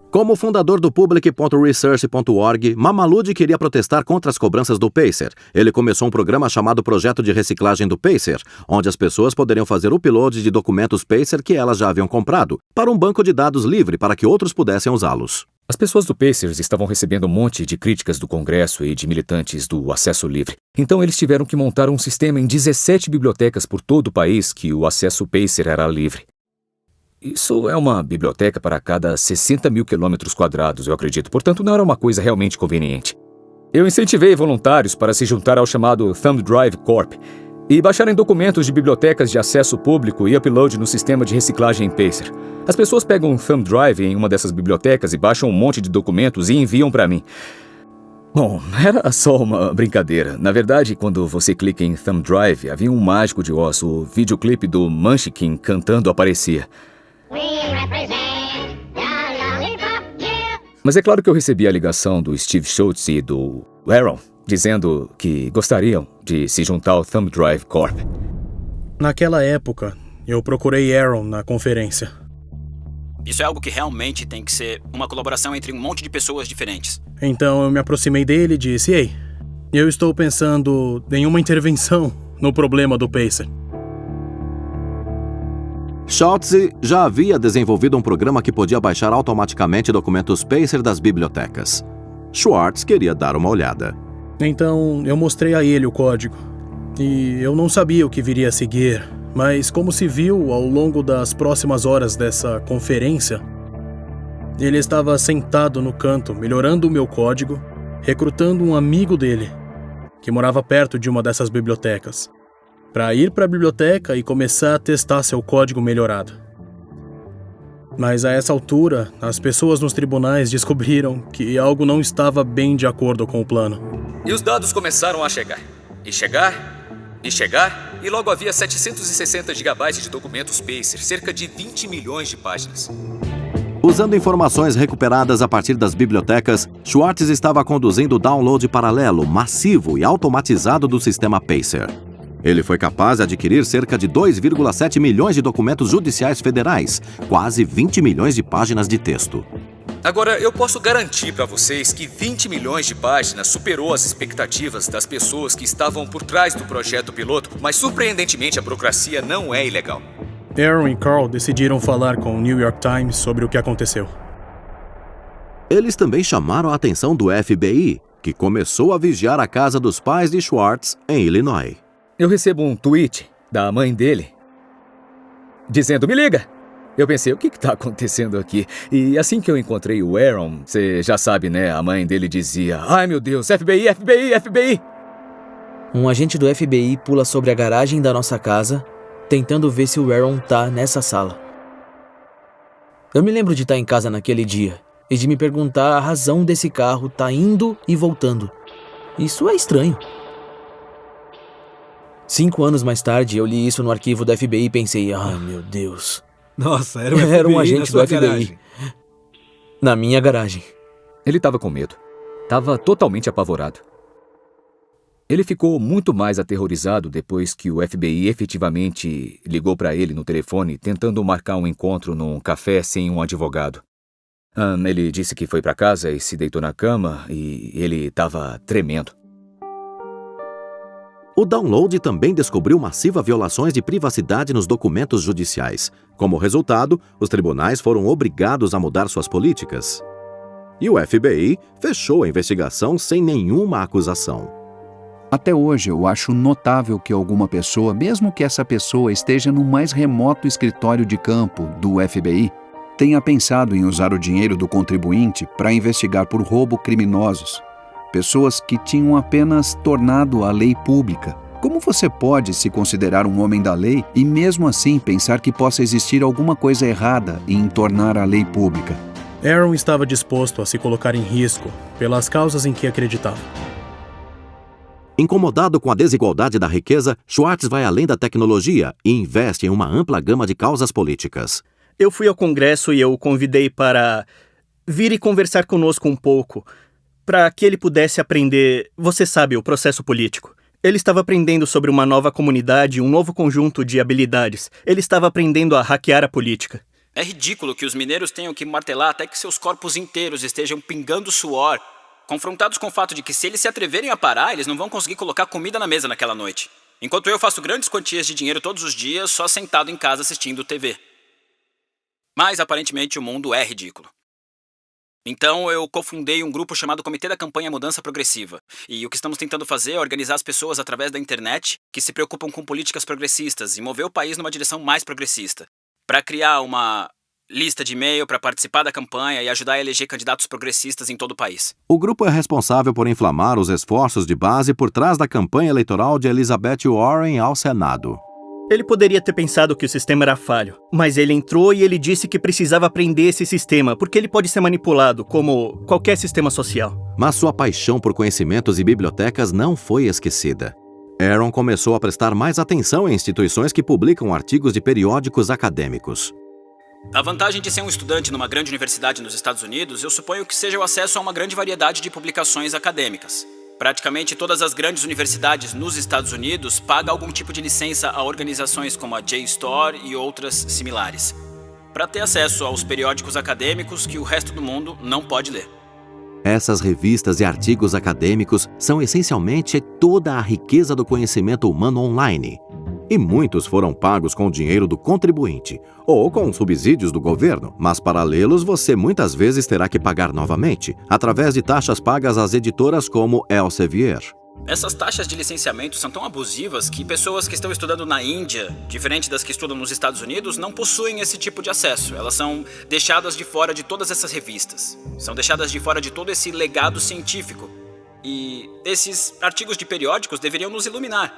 Como fundador do Public.Research.org, Mamalud queria protestar contra as cobranças do Pacer. Ele começou um programa chamado Projeto de Reciclagem do Pacer, onde as pessoas poderiam fazer upload de documentos Pacer que elas já haviam comprado, para um banco de dados livre para que outros pudessem usá-los. As pessoas do Pacers estavam recebendo um monte de críticas do Congresso e de militantes do acesso livre. Então eles tiveram que montar um sistema em 17 bibliotecas por todo o país que o acesso Pacer era livre. Isso é uma biblioteca para cada 60 mil quilômetros quadrados, eu acredito. Portanto, não era uma coisa realmente conveniente. Eu incentivei voluntários para se juntar ao chamado Thumb Drive Corp e baixarem documentos de bibliotecas de acesso público e upload no sistema de reciclagem Pacer. As pessoas pegam um Thumb Drive em uma dessas bibliotecas e baixam um monte de documentos e enviam para mim. Bom, era só uma brincadeira. Na verdade, quando você clica em Thumb Drive, havia um mágico de Oz. O videoclipe do Munchkin cantando aparecia. Mas é claro que eu recebi a ligação do Steve Schultz e do Aaron, dizendo que gostariam de se juntar ao Thumb Drive Corp. Naquela época, eu procurei Aaron na conferência. Isso é algo que realmente tem que ser uma colaboração entre um monte de pessoas diferentes. Então eu me aproximei dele e disse: "Ei, eu estou pensando em uma intervenção no problema do Pacer." Schultz já havia desenvolvido um programa que podia baixar automaticamente documentos Pacer das bibliotecas. Schwartz queria dar uma olhada. Então eu mostrei a ele o código. E eu não sabia o que viria a seguir, mas como se viu ao longo das próximas horas dessa conferência, ele estava sentado no canto, melhorando o meu código, recrutando um amigo dele, que morava perto de uma dessas bibliotecas, para ir para a biblioteca e começar a testar seu código melhorado. Mas a essa altura, as pessoas nos tribunais descobriram que algo não estava bem de acordo com o plano. E os dados começaram a chegar. E chegar, e chegar, e logo havia 760 gigabytes de documentos Pacer, cerca de 20 milhões de páginas. Usando informações recuperadas a partir das bibliotecas, Schwartz estava conduzindo o download paralelo, massivo e automatizado do sistema Pacer. Ele foi capaz de adquirir cerca de 2,7 milhões de documentos judiciais federais, quase 20 milhões de páginas de texto. Agora, eu posso garantir para vocês que 20 milhões de páginas superou as expectativas das pessoas que estavam por trás do projeto piloto, mas surpreendentemente a burocracia não é ilegal. Aaron e Carl decidiram falar com o New York Times sobre o que aconteceu. Eles também chamaram a atenção do FBI, que começou a vigiar a casa dos pais de Schwartz em Illinois. Eu recebo um tweet da mãe dele dizendo: "Me liga!" Eu pensei, o que está acontecendo aqui? E assim que eu encontrei o Aaron, você já sabe, né? A mãe dele dizia: "Ai, meu Deus, FBI, FBI, FBI!" Um agente do FBI pula sobre a garagem da nossa casa, tentando ver se o Aaron tá nessa sala. Eu me lembro de estar em casa naquele dia e de me perguntar a razão desse carro tá indo e voltando. Isso é estranho. 5 anos mais tarde, eu li isso no arquivo do FBI e pensei: ai, meu Deus. Nossa, era um agente do FBI. Garagem. Na minha garagem. Ele estava com medo. Estava totalmente apavorado. Ele ficou muito mais aterrorizado depois que o FBI efetivamente ligou para ele no telefone, tentando marcar um encontro num café sem um advogado. Ele disse que foi pra casa e se deitou na cama e ele estava tremendo. O download também descobriu massivas violações de privacidade nos documentos judiciais. Como resultado, os tribunais foram obrigados a mudar suas políticas. E o FBI fechou a investigação sem nenhuma acusação. Até hoje, eu acho notável que alguma pessoa, mesmo que essa pessoa esteja no mais remoto escritório de campo do FBI, tenha pensado em usar o dinheiro do contribuinte para investigar por roubo criminosos. Pessoas que tinham apenas tornado a lei pública. Como você pode se considerar um homem da lei e mesmo assim pensar que possa existir alguma coisa errada em tornar a lei pública? Aaron estava disposto a se colocar em risco pelas causas em que acreditava. Incomodado com a desigualdade da riqueza, Schwartz vai além da tecnologia e investe em uma ampla gama de causas políticas. Eu fui ao Congresso e eu o convidei para vir e conversar conosco um pouco, para que ele pudesse aprender, você sabe, o processo político. Ele estava aprendendo sobre uma nova comunidade, um novo conjunto de habilidades. Ele estava aprendendo a hackear a política. É ridículo que os mineiros tenham que martelar até que seus corpos inteiros estejam pingando suor, confrontados com o fato de que se eles se atreverem a parar, eles não vão conseguir colocar comida na mesa naquela noite. Enquanto eu faço grandes quantias de dinheiro todos os dias, só sentado em casa assistindo TV. Mas, aparentemente, o mundo é ridículo. Então, eu cofundei um grupo chamado Comitê da Campanha Mudança Progressiva. E o que estamos tentando fazer é organizar as pessoas através da internet que se preocupam com políticas progressistas e mover o país numa direção mais progressista. Para criar uma lista de e-mail para participar da campanha e ajudar a eleger candidatos progressistas em todo o país. O grupo é responsável por inflamar os esforços de base por trás da campanha eleitoral de Elizabeth Warren ao Senado. Ele poderia ter pensado que o sistema era falho, mas ele entrou e ele disse que precisava aprender esse sistema, porque ele pode ser manipulado, como qualquer sistema social. Mas sua paixão por conhecimentos e bibliotecas não foi esquecida. Aaron começou a prestar mais atenção em instituições que publicam artigos de periódicos acadêmicos. A vantagem de ser um estudante numa grande universidade nos Estados Unidos, eu suponho que seja o acesso a uma grande variedade de publicações acadêmicas. Praticamente todas as grandes universidades nos Estados Unidos pagam algum tipo de licença a organizações como a JSTOR e outras similares, para ter acesso aos periódicos acadêmicos que o resto do mundo não pode ler. Essas revistas e artigos acadêmicos são essencialmente toda a riqueza do conhecimento humano online. E muitos foram pagos com o dinheiro do contribuinte, ou com subsídios do governo, mas para lê-los você muitas vezes terá que pagar novamente, através de taxas pagas às editoras como Elsevier. Essas taxas de licenciamento são tão abusivas que pessoas que estão estudando na Índia, diferente das que estudam nos Estados Unidos, não possuem esse tipo de acesso. Elas são deixadas de fora de todas essas revistas. São deixadas de fora de todo esse legado científico. E esses artigos de periódicos deveriam nos iluminar.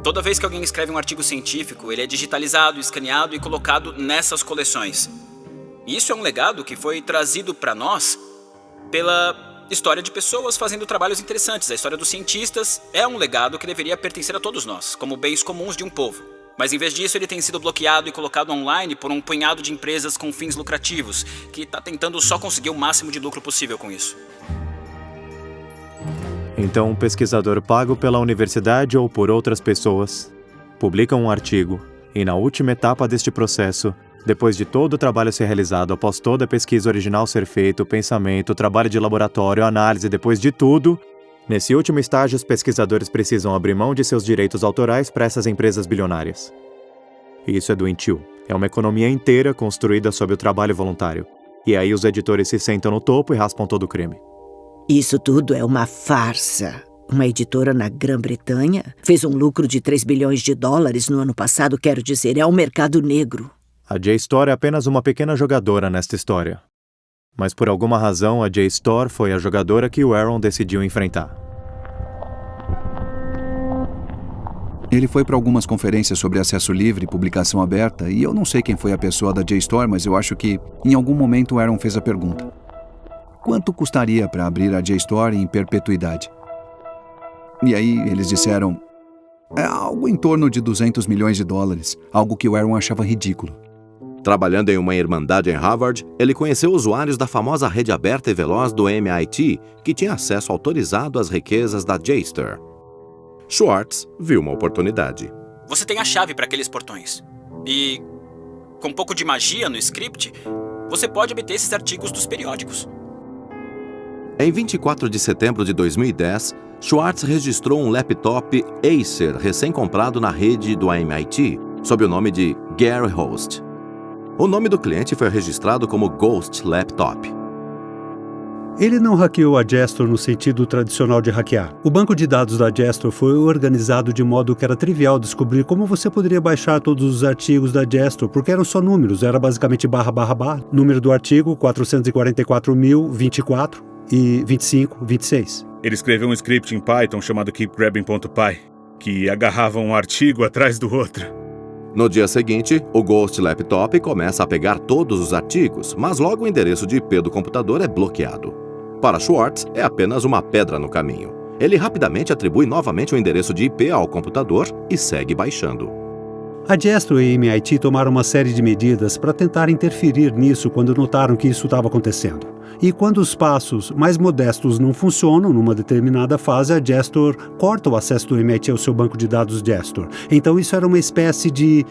Toda vez que alguém escreve um artigo científico, ele é digitalizado, escaneado e colocado nessas coleções. E isso é um legado que foi trazido para nós pela história de pessoas fazendo trabalhos interessantes. A história dos cientistas é um legado que deveria pertencer a todos nós, como bens comuns de um povo. Mas em vez disso, ele tem sido bloqueado e colocado online por um punhado de empresas com fins lucrativos, que está tentando só conseguir o máximo de lucro possível com isso. Então, um pesquisador pago pela universidade ou por outras pessoas publica um artigo e, na última etapa deste processo, depois de todo o trabalho ser realizado, após toda a pesquisa original ser feita, o pensamento, o trabalho de laboratório, a análise, depois de tudo, nesse último estágio, os pesquisadores precisam abrir mão de seus direitos autorais para essas empresas bilionárias. Isso é doentio. É uma economia inteira construída sob o trabalho voluntário. E aí os editores se sentam no topo e raspam todo o crime. Isso tudo é uma farsa. Uma editora na Grã-Bretanha fez um lucro de 3 bilhões de dólares no ano passado, quero dizer, é um mercado negro. A JSTOR é apenas uma pequena jogadora nesta história. Mas por alguma razão, a JSTOR foi a jogadora que o Aaron decidiu enfrentar. Ele foi para algumas conferências sobre acesso livre e publicação aberta, e eu não sei quem foi a pessoa da JSTOR, mas eu acho que, em algum momento, o Aaron fez a pergunta: quanto custaria para abrir a JSTOR em perpetuidade? E aí eles disseram: é algo em torno de 200 milhões de dólares, algo que o Aaron achava ridículo. Trabalhando em uma irmandade em Harvard, ele conheceu usuários da famosa rede aberta e veloz do MIT, que tinha acesso autorizado às riquezas da JSTOR. Schwartz viu uma oportunidade. Você tem a chave para aqueles portões. E, com um pouco de magia no script, você pode obter esses artigos dos periódicos. Em 24 de setembro de 2010, Schwartz registrou um laptop Acer recém-comprado na rede do MIT, sob o nome de Gary Host. O nome do cliente foi registrado como Ghost Laptop. Ele não hackeou a Gestor no sentido tradicional de hackear. O banco de dados da Gestor foi organizado de modo que era trivial descobrir como você poderia baixar todos os artigos da Gestor, porque eram só números, era basicamente //, número do artigo 444.024 e 2526. Ele escreveu um script em Python chamado keepgrabbing.py, que agarrava um artigo atrás do outro. No dia seguinte, o Ghost Laptop começa a pegar todos os artigos, mas logo o endereço de IP do computador é bloqueado. Para Schwartz, é apenas uma pedra no caminho. Ele rapidamente atribui novamente o endereço de IP ao computador e segue baixando. A Gestor e a MIT tomaram uma série de medidas para tentar interferir nisso quando notaram que isso estava acontecendo. E quando os passos mais modestos não funcionam numa determinada fase, a Gestor corta o acesso do MIT ao seu banco de dados Gestor. Então isso era uma espécie de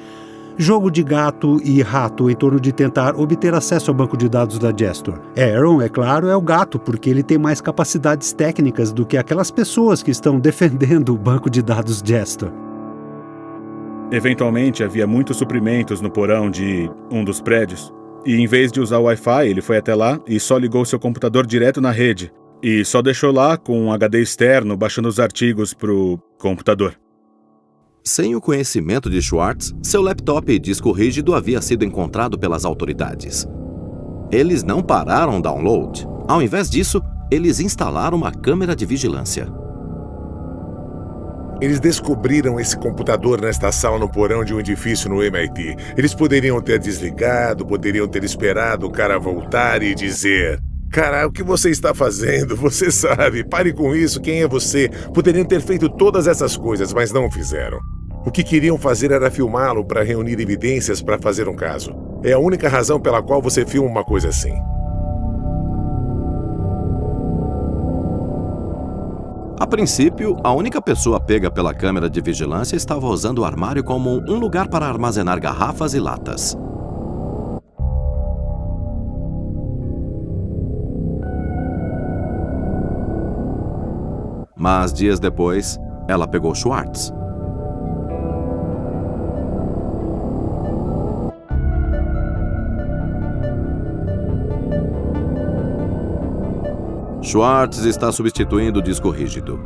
jogo de gato e rato em torno de tentar obter acesso ao banco de dados da Gestor. Aaron, é claro, é o gato, porque ele tem mais capacidades técnicas do que aquelas pessoas que estão defendendo o banco de dados Gestor. Eventualmente, havia muitos suprimentos no porão de um dos prédios. E em vez de usar o Wi-Fi, ele foi até lá e só ligou seu computador direto na rede. E só deixou lá com um HD externo baixando os artigos pro computador. Sem o conhecimento de Schwartz, seu laptop e disco rígido havia sido encontrado pelas autoridades. Eles não pararam o download. Ao invés disso, eles instalaram uma câmera de vigilância. Eles descobriram esse computador nesta sala no porão de um edifício no MIT. Eles poderiam ter desligado, poderiam ter esperado o cara voltar e dizer: "Cara, o que você está fazendo? Você sabe, pare com isso, quem é você?" Poderiam ter feito todas essas coisas, mas não fizeram. O que queriam fazer era filmá-lo para reunir evidências para fazer um caso. É a única razão pela qual você filma uma coisa assim. A princípio, a única pessoa pega pela câmera de vigilância estava usando o armário como um lugar para armazenar garrafas e latas. Mas dias depois, ela pegou Schwartz. Schwartz está substituindo o disco rígido.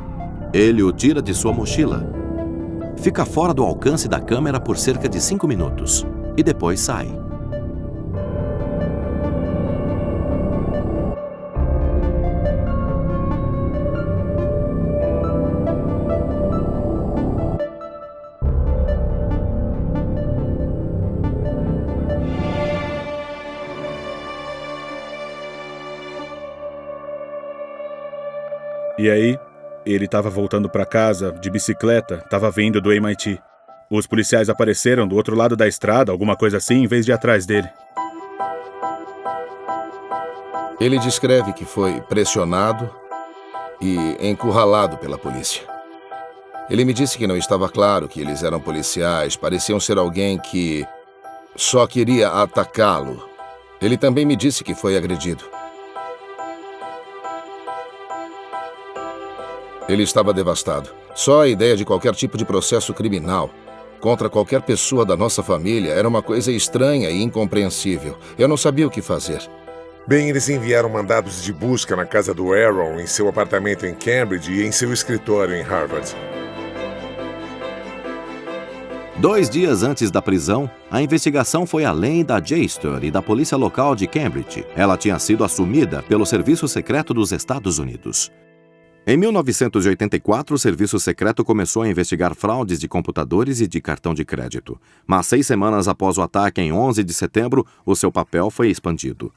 Ele o tira de sua mochila. Fica fora do alcance da câmera por cerca de 5 minutos e depois sai. E aí, ele estava voltando para casa de bicicleta, estava vindo do MIT. Os policiais apareceram do outro lado da estrada, alguma coisa assim, em vez de ir atrás dele. Ele descreve que foi pressionado e encurralado pela polícia. Ele me disse que não estava claro que eles eram policiais, pareciam ser alguém que só queria atacá-lo. Ele também me disse que foi agredido. Ele estava devastado. Só a ideia de qualquer tipo de processo criminal contra qualquer pessoa da nossa família era uma coisa estranha e incompreensível. Eu não sabia o que fazer. Bem, eles enviaram mandados de busca na casa do Aaron, em seu apartamento em Cambridge e em seu escritório em Harvard. 2 dias antes da prisão, a investigação foi além da Gestor e da polícia local de Cambridge. Ela tinha sido assumida pelo Serviço Secreto dos Estados Unidos. Em 1984, o Serviço Secreto começou a investigar fraudes de computadores e de cartão de crédito. Mas 6 semanas após o ataque, em 11 de setembro, o seu papel foi expandido.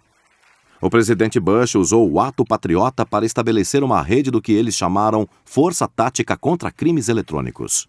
O presidente Bush usou o Ato Patriota para estabelecer uma rede do que eles chamaram Força Tática contra Crimes Eletrônicos.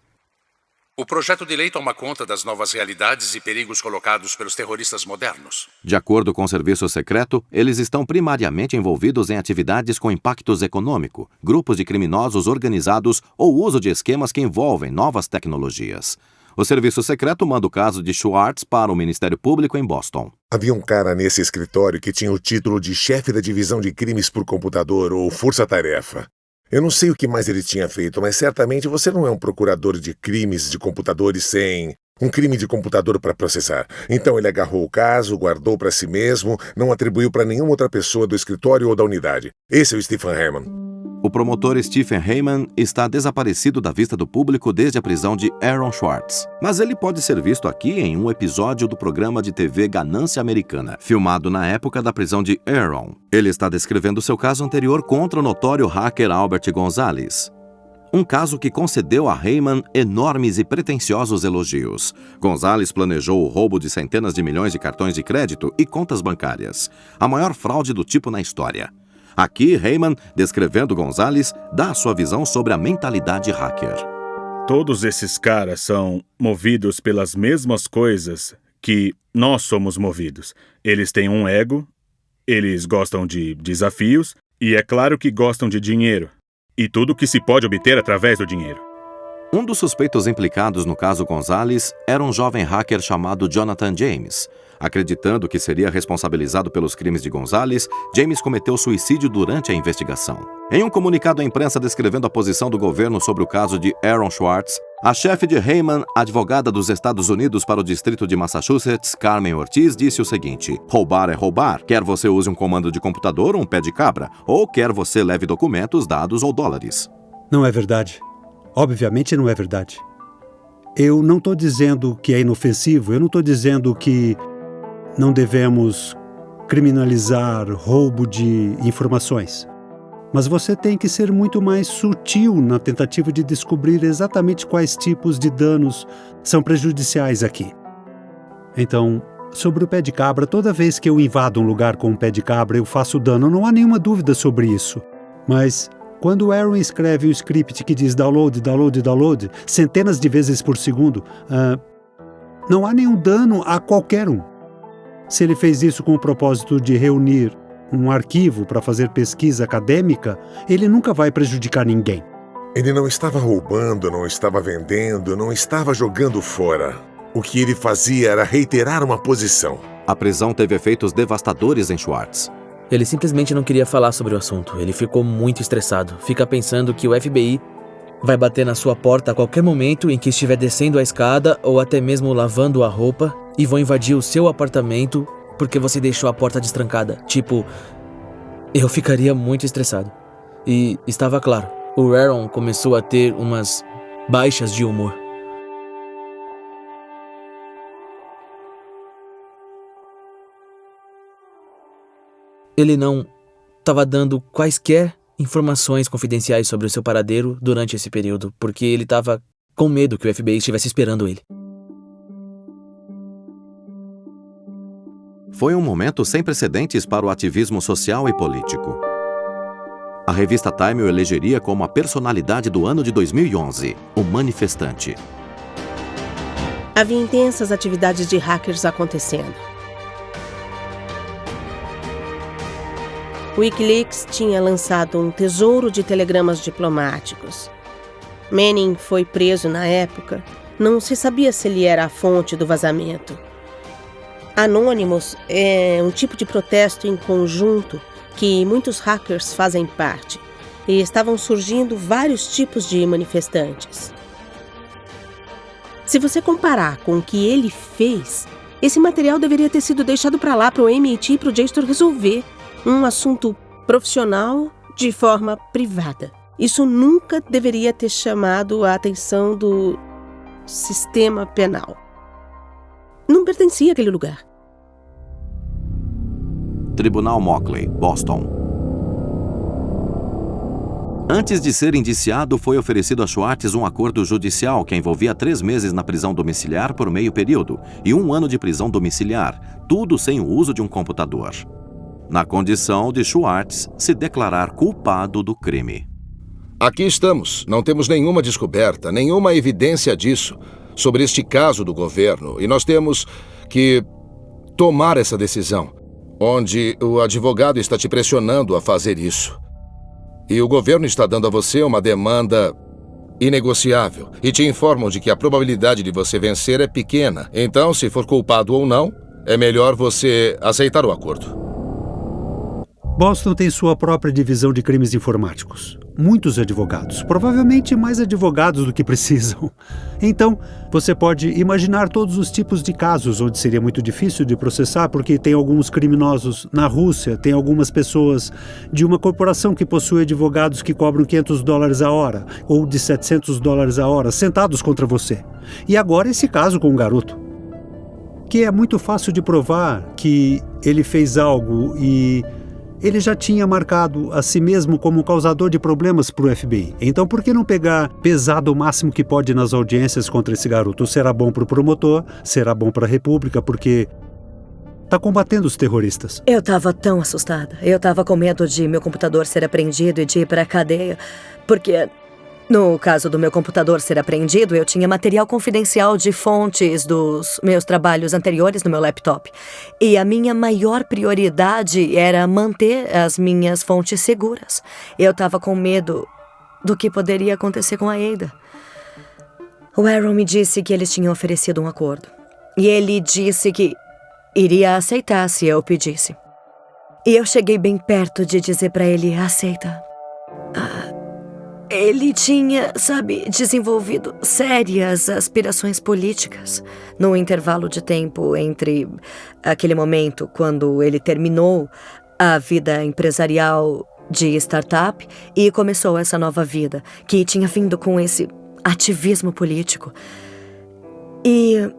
O projeto de lei toma conta das novas realidades e perigos colocados pelos terroristas modernos. De acordo com o Serviço Secreto, eles estão primariamente envolvidos em atividades com impactos econômico, grupos de criminosos organizados ou uso de esquemas que envolvem novas tecnologias. O serviço secreto manda o caso de Schwartz para o Ministério Público em Boston. Havia um cara nesse escritório que tinha o título de chefe da divisão de crimes por computador ou força-tarefa. Eu não sei o que mais ele tinha feito, mas certamente você não é um procurador de crimes de computadores sem um crime de computador para processar. Então ele agarrou o caso, guardou para si mesmo, não atribuiu para nenhuma outra pessoa do escritório ou da unidade. Esse é o Stephen Heyman. O promotor Stephen Heyman está desaparecido da vista do público desde a prisão de Aaron Schwartz. Mas ele pode ser visto aqui em um episódio do programa de TV Ganância Americana, filmado na época da prisão de Aaron. Ele está descrevendo seu caso anterior contra o notório hacker Albert Gonzalez. Um caso que concedeu a Heyman enormes e pretensiosos elogios. Gonzalez planejou o roubo de centenas de milhões de cartões de crédito e contas bancárias. A maior fraude do tipo na história. Aqui, Heyman, descrevendo Gonzalez, dá a sua visão sobre a mentalidade hacker. Todos esses caras são movidos pelas mesmas coisas que nós somos movidos. Eles têm um ego, eles gostam de desafios e é claro que gostam de dinheiro. E tudo que se pode obter através do dinheiro. Um dos suspeitos implicados no caso Gonzalez era um jovem hacker chamado Jonathan James. Acreditando que seria responsabilizado pelos crimes de Gonzalez, James cometeu suicídio durante a investigação. Em um comunicado à imprensa descrevendo a posição do governo sobre o caso de Aaron Schwartz, a chefe de Heyman, advogada dos Estados Unidos para o distrito de Massachusetts, Carmen Ortiz, disse o seguinte: roubar é roubar, quer você use um comando de computador ou um pé de cabra, ou quer você leve documentos, dados ou dólares. Não é verdade. Obviamente não é verdade. Eu não estou dizendo que é inofensivo, eu não estou dizendo que não devemos criminalizar roubo de informações. Mas você tem que ser muito mais sutil na tentativa de descobrir exatamente quais tipos de danos são prejudiciais aqui. Então, sobre o pé de cabra, toda vez que eu invado um lugar com um pé de cabra, eu faço dano, não há nenhuma dúvida sobre isso. Mas quando o Aaron escreve um script que diz download, download, download, centenas de vezes por segundo, não há nenhum dano a qualquer um. Se ele fez isso com o propósito de reunir um arquivo para fazer pesquisa acadêmica, ele nunca vai prejudicar ninguém. Ele não estava roubando, não estava vendendo, não estava jogando fora. O que ele fazia era reiterar uma posição. A prisão teve efeitos devastadores em Schwartz. Ele simplesmente não queria falar sobre o assunto. Ele ficou muito estressado. Fica pensando que o FBI vai bater na sua porta a qualquer momento em que estiver descendo a escada ou até mesmo lavando a roupa e vão invadir o seu apartamento porque você deixou a porta destrancada. Tipo, eu ficaria muito estressado. E estava claro, o Aaron começou a ter umas baixas de humor. Ele não estava dando quaisquer informações confidenciais sobre o seu paradeiro durante esse período, porque ele estava com medo que o FBI estivesse esperando ele. Foi um momento sem precedentes para o ativismo social e político. A revista Time o elegeria como a personalidade do ano de 2011, o manifestante. Havia intensas atividades de hackers acontecendo. O Wikileaks tinha lançado um tesouro de telegramas diplomáticos. Manning foi preso na época. Não se sabia se ele era a fonte do vazamento. Anonymous é um tipo de protesto em conjunto que muitos hackers fazem parte. E estavam surgindo vários tipos de manifestantes. Se você comparar com o que ele fez, esse material deveria ter sido deixado para lá, para o MIT e para o JSTOR resolver. Um assunto profissional de forma privada. Isso nunca deveria ter chamado a atenção do sistema penal. Não pertencia àquele lugar. Tribunal Mockley, Boston. Antes de ser indiciado, foi oferecido a Schwartz um acordo judicial que envolvia 3 meses na prisão domiciliar por meio período e 1 ano de prisão domiciliar, tudo sem o uso de um computador. Na condição de Schwartz se declarar culpado do crime. Aqui estamos. Não temos nenhuma descoberta, nenhuma evidência disso, sobre este caso do governo. E nós temos que tomar essa decisão, onde o advogado está te pressionando a fazer isso. E o governo está dando a você uma demanda inegociável e te informam de que a probabilidade de você vencer é pequena. Então, se for culpado ou não, é melhor você aceitar o acordo. Boston tem sua própria divisão de crimes informáticos. Muitos advogados, provavelmente mais advogados do que precisam. Então, você pode imaginar todos os tipos de casos onde seria muito difícil de processar, porque tem alguns criminosos na Rússia, tem algumas pessoas de uma corporação que possui advogados que cobram $500 a hora, ou de $700 a hora, sentados contra você. E agora esse caso com um garoto, que é muito fácil de provar que ele fez algo e ele já tinha marcado a si mesmo como causador de problemas para o FBI. Então, por que não pegar pesado o máximo que pode nas audiências contra esse garoto? Será bom para o promotor, será bom para a República, porque está combatendo os terroristas. Eu estava tão assustada. Eu estava com medo de meu computador ser apreendido e de ir para a cadeia, porque no caso do meu computador ser apreendido, eu tinha material confidencial de fontes dos meus trabalhos anteriores no meu laptop. E a minha maior prioridade era manter as minhas fontes seguras. Eu estava com medo do que poderia acontecer com a Ada. O Aaron me disse que eles tinham oferecido um acordo. E ele disse que iria aceitar se eu pedisse. E eu cheguei bem perto de dizer para ele, aceita. Ele tinha, desenvolvido sérias aspirações políticas no intervalo de tempo entre aquele momento quando ele terminou a vida empresarial de startup e começou essa nova vida, que tinha vindo com esse ativismo político. E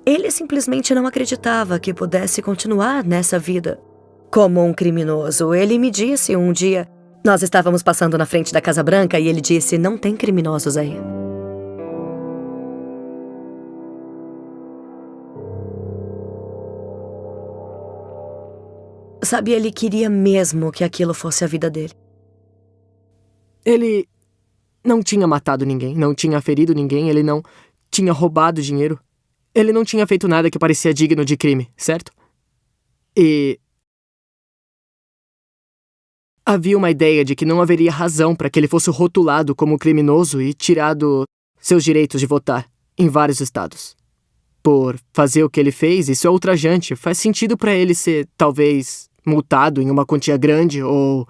ele simplesmente não acreditava que pudesse continuar nessa vida como um criminoso. Ele me disse um dia... Nós estávamos passando na frente da Casa Branca e ele disse, não tem criminosos aí. Ele queria mesmo que aquilo fosse a vida dele. Ele não tinha matado ninguém, não tinha ferido ninguém, ele não tinha roubado dinheiro. Ele não tinha feito nada que parecia digno de crime, certo? E... havia uma ideia de que não haveria razão para que ele fosse rotulado como criminoso e tirado seus direitos de votar em vários estados. Por fazer o que ele fez, isso é ultrajante. Faz sentido para ele ser, talvez, multado em uma quantia grande ou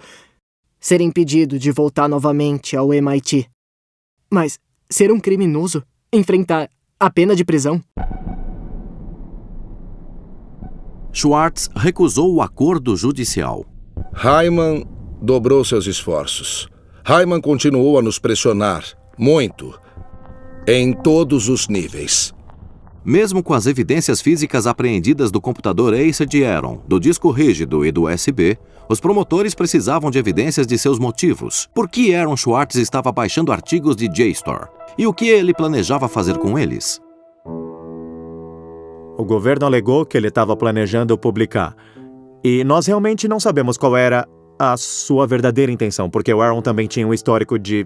ser impedido de voltar novamente ao MIT. Mas ser um criminoso? Enfrentar a pena de prisão? Schwartz recusou o acordo judicial. Hyman dobrou seus esforços. Hyman continuou a nos pressionar, muito, em todos os níveis. Mesmo com as evidências físicas apreendidas do computador Acer de Aaron, do disco rígido e do USB, os promotores precisavam de evidências de seus motivos. Por que Aaron Schwartz estava baixando artigos de JSTOR? E o que ele planejava fazer com eles? O governo alegou que ele estava planejando publicar. E nós realmente não sabemos qual era a sua verdadeira intenção, porque o Aaron também tinha um histórico de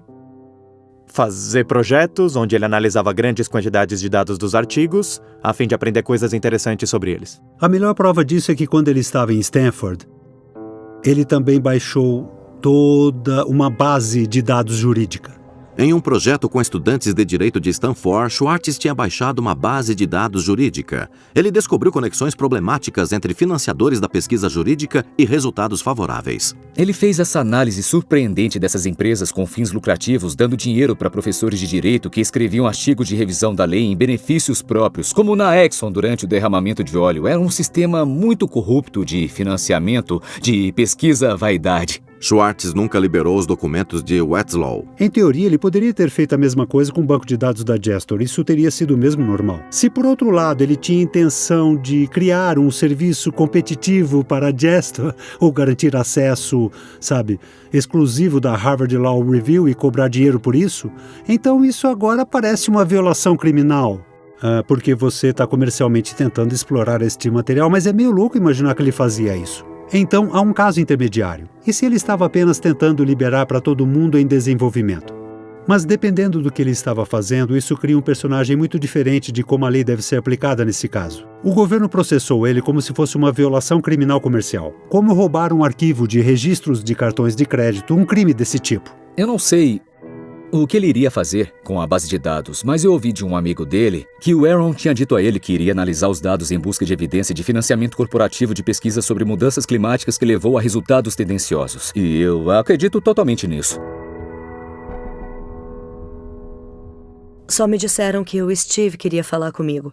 fazer projetos onde ele analisava grandes quantidades de dados dos artigos, a fim de aprender coisas interessantes sobre eles. A melhor prova disso é que quando ele estava em Stanford, ele também baixou toda uma base de dados jurídica. Em um projeto com estudantes de direito de Stanford, Schwartz tinha baixado uma base de dados jurídica. Ele descobriu conexões problemáticas entre financiadores da pesquisa jurídica e resultados favoráveis. Ele fez essa análise surpreendente dessas empresas com fins lucrativos, dando dinheiro para professores de direito que escreviam artigos de revisão da lei em benefícios próprios, como na Exxon durante o derramamento de óleo. Era um sistema muito corrupto de financiamento de pesquisa vaidade. Schwartz nunca liberou os documentos de Westlaw. Em teoria, ele poderia ter feito a mesma coisa com o banco de dados da JSTOR. Isso teria sido o mesmo normal. Se, por outro lado, ele tinha intenção de criar um serviço competitivo para a JSTOR, ou garantir acesso, exclusivo da Harvard Law Review e cobrar dinheiro por isso, então isso agora parece uma violação criminal. Porque você está comercialmente tentando explorar este material, mas é meio louco imaginar que ele fazia isso. Então, há um caso intermediário. E se ele estava apenas tentando liberar para todo mundo em desenvolvimento? Mas dependendo do que ele estava fazendo, isso cria um personagem muito diferente de como a lei deve ser aplicada nesse caso. O governo processou ele como se fosse uma violação criminal comercial. Como roubar um arquivo de registros de cartões de crédito, um crime desse tipo. Eu não sei o que ele iria fazer com a base de dados, mas eu ouvi de um amigo dele que o Aaron tinha dito a ele que iria analisar os dados em busca de evidência de financiamento corporativo de pesquisa sobre mudanças climáticas que levou a resultados tendenciosos. E eu acredito totalmente nisso. Só me disseram que o Steve queria falar comigo.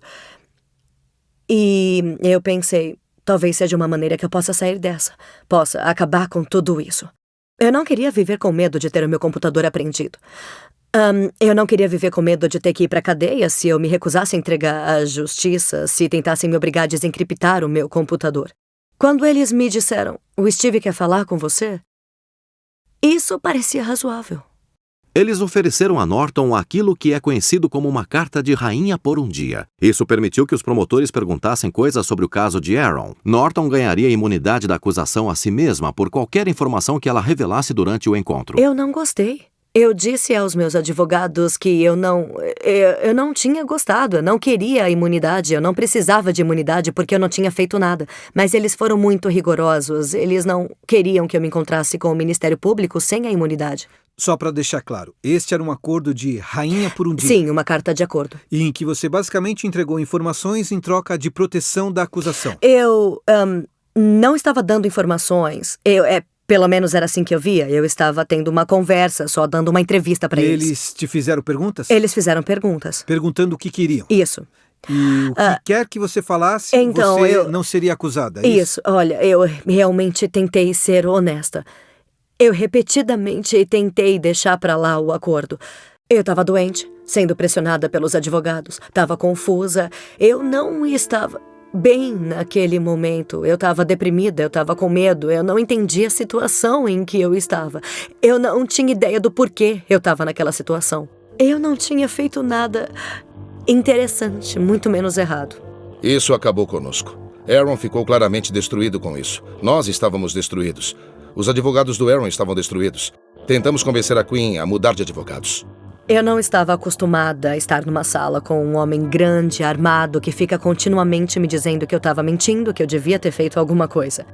E eu pensei, talvez seja uma maneira que eu possa sair dessa. Possa acabar com tudo isso. Eu não queria viver com medo de ter o meu computador apreendido. Eu não queria viver com medo de ter que ir pra cadeia se eu me recusasse a entregar à justiça, se tentassem me obrigar a desencriptar o meu computador. Quando eles me disseram, o Steve quer falar com você, isso parecia razoável. Eles ofereceram a Norton aquilo que é conhecido como uma carta de rainha por um dia. Isso permitiu que os promotores perguntassem coisas sobre o caso de Aaron. Norton ganharia imunidade da acusação a si mesma por qualquer informação que ela revelasse durante o encontro. Eu não gostei. Eu disse aos meus advogados que eu não tinha gostado, eu não queria a imunidade, eu não precisava de imunidade porque eu não tinha feito nada. Mas eles foram muito rigorosos, eles não queriam que eu me encontrasse com o Ministério Público sem a imunidade. Só para deixar claro, este era um acordo de rainha por um dia. Sim, uma carta de acordo. E em que você basicamente entregou informações em troca de proteção da acusação. Eu não estava dando informações, pelo menos era assim que eu via. Eu estava tendo uma conversa, só dando uma entrevista para eles. Eles te fizeram perguntas? Eles fizeram perguntas. Perguntando o que queriam? Isso. E o que quer que você falasse, então, você não seria acusada, é isso? Olha, eu realmente tentei ser honesta. Eu repetidamente tentei deixar para lá o acordo. Eu estava doente, sendo pressionada pelos advogados. Estava confusa. Eu não estava bem naquele momento. Eu estava deprimida, eu estava com medo. Eu não entendia a situação em que eu estava. Eu não tinha ideia do porquê eu estava naquela situação. Eu não tinha feito nada interessante, muito menos errado. Isso acabou conosco. Aaron ficou claramente destruído com isso. Nós estávamos destruídos. Os advogados do Aaron estavam destruídos. Tentamos convencer a Queen a mudar de advogados. Eu não estava acostumada a estar numa sala com um homem grande, armado, que fica continuamente me dizendo que eu estava mentindo, que eu devia ter feito alguma coisa.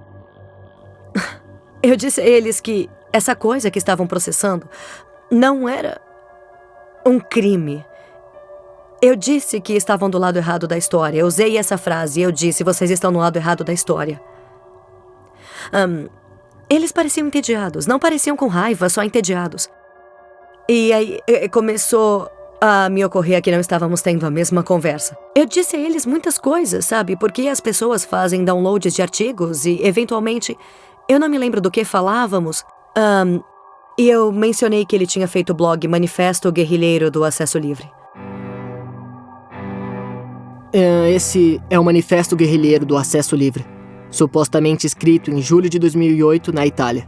Eu disse a eles que essa coisa que estavam processando não era um crime. Eu disse que estavam do lado errado da história. Eu usei essa frase e eu disse, vocês estão no lado errado da história. Eles pareciam entediados, não pareciam com raiva, só entediados. E aí começou a me ocorrer que não estávamos tendo a mesma conversa. Eu disse a eles muitas coisas, sabe? Porque as pessoas fazem downloads de artigos e, eventualmente, eu não me lembro do que falávamos. E eu mencionei que ele tinha feito o blog Manifesto Guerrilheiro do Acesso Livre. Esse é o Manifesto Guerrilheiro do Acesso Livre, supostamente escrito em julho de 2008 na Itália.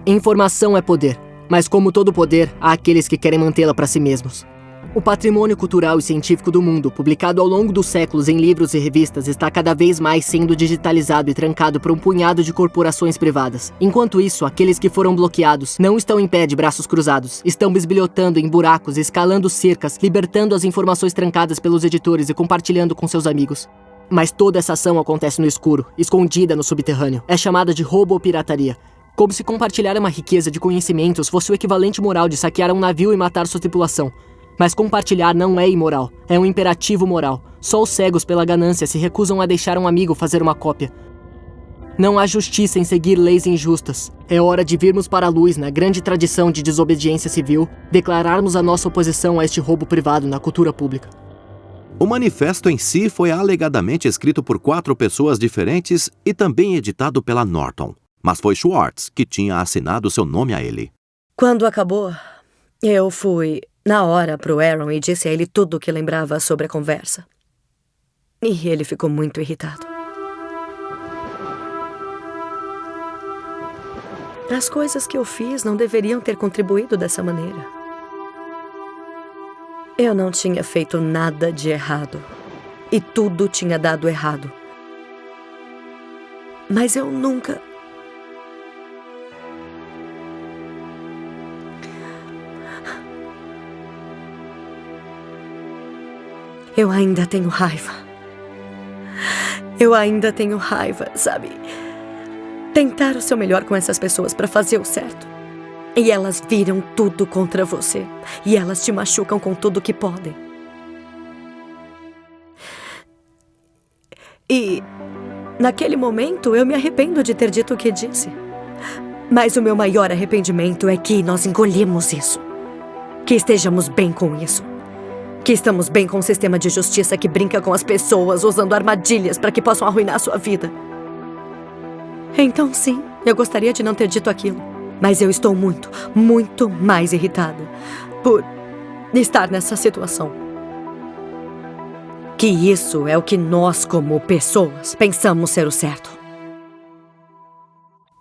Informação é poder, mas como todo poder, há aqueles que querem mantê-la para si mesmos. O patrimônio cultural e científico do mundo, publicado ao longo dos séculos em livros e revistas, está cada vez mais sendo digitalizado e trancado por um punhado de corporações privadas. Enquanto isso, aqueles que foram bloqueados não estão em pé de braços cruzados, estão bisbilhotando em buracos, escalando cercas, libertando as informações trancadas pelos editores e compartilhando com seus amigos. Mas toda essa ação acontece no escuro, escondida no subterrâneo. É chamada de roubo ou pirataria. Como se compartilhar uma riqueza de conhecimentos fosse o equivalente moral de saquear um navio e matar sua tripulação. Mas compartilhar não é imoral, é um imperativo moral. Só os cegos pela ganância se recusam a deixar um amigo fazer uma cópia. Não há justiça em seguir leis injustas. É hora de virmos para a luz na grande tradição de desobediência civil, declararmos a nossa oposição a este roubo privado na cultura pública. O manifesto em si foi alegadamente escrito por 4 pessoas diferentes e também editado pela Norton. Mas foi Schwartz que tinha assinado seu nome a ele. Quando acabou, eu fui na hora pro Aaron e disse a ele tudo o que lembrava sobre a conversa. E ele ficou muito irritado. As coisas que eu fiz não deveriam ter contribuído dessa maneira. Eu não tinha feito nada de errado. E tudo tinha dado errado. Mas eu nunca... Eu ainda tenho raiva. Eu ainda tenho raiva, sabe? Tentar o seu melhor com essas pessoas para fazer o certo. E elas viram tudo contra você. E elas te machucam com tudo que podem. E, naquele momento, eu me arrependo de ter dito o que disse. Mas o meu maior arrependimento é que nós engolimos isso. Que estejamos bem com isso. Que estamos bem com um sistema de justiça que brinca com as pessoas, usando armadilhas para que possam arruinar sua vida. Então, sim, eu gostaria de não ter dito aquilo. Mas eu estou muito, muito mais irritada por estar nessa situação. Que isso é o que nós, como pessoas, pensamos ser o certo.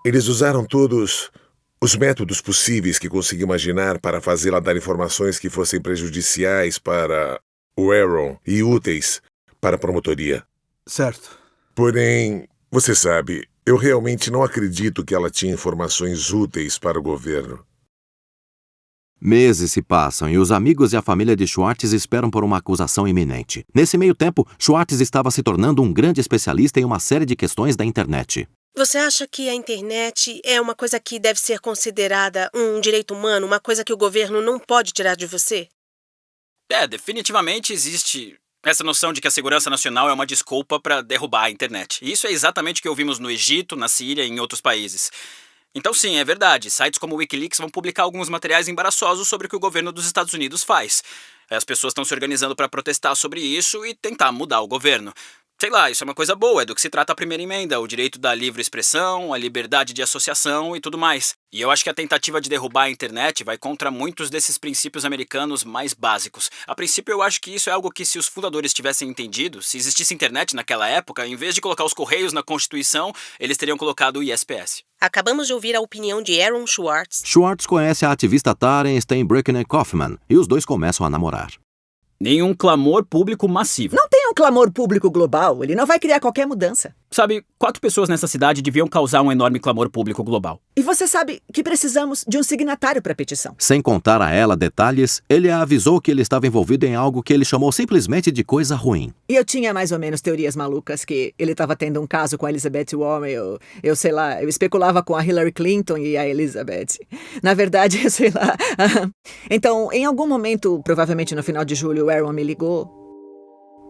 Eles usaram todos os métodos possíveis que consegui imaginar para fazê-la dar informações que fossem prejudiciais para o Aaron e úteis para a promotoria. Certo. Porém, você sabe, eu realmente não acredito que ela tinha informações úteis para o governo. Meses se passam e os amigos e a família de Schwartz esperam por uma acusação iminente. Nesse meio tempo, Schwartz estava se tornando um grande especialista em uma série de questões da internet. Você acha que a internet é uma coisa que deve ser considerada um direito humano, uma coisa que o governo não pode tirar de você? Definitivamente existe essa noção de que a segurança nacional é uma desculpa para derrubar a internet. E isso é exatamente o que ouvimos no Egito, na Síria e em outros países. Então sim, é verdade, sites como o Wikileaks vão publicar alguns materiais embaraçosos sobre o que o governo dos Estados Unidos faz. As pessoas estão se organizando para protestar sobre isso e tentar mudar o governo. Sei lá, isso é uma coisa boa, é do que se trata a primeira emenda, o direito da livre expressão, a liberdade de associação e tudo mais. E eu acho que a tentativa de derrubar a internet vai contra muitos desses princípios americanos mais básicos. A princípio, eu acho que isso é algo que, se os fundadores tivessem entendido, se existisse internet naquela época, em vez de colocar os Correios na Constituição, eles teriam colocado o ISPS. Acabamos de ouvir a opinião de Aaron Schwartz. Schwartz conhece a ativista Taryn Steinbrücken-Kaufman e os dois começam a namorar. Nenhum clamor público massivo. Não tem um clamor público global, ele não vai criar qualquer mudança. Sabe, 4 pessoas nessa cidade deviam causar um enorme clamor público global. E você sabe que precisamos de um signatário para a petição. Sem contar a ela detalhes, ele a avisou que ele estava envolvido em algo que ele chamou simplesmente de coisa ruim. E eu tinha mais ou menos teorias malucas que ele estava tendo um caso com a Elizabeth Warren, eu sei lá, eu especulava com a Hillary Clinton e a Elizabeth. Na verdade, eu sei lá. Então, em algum momento, provavelmente no final de julho, o Aaron me ligou.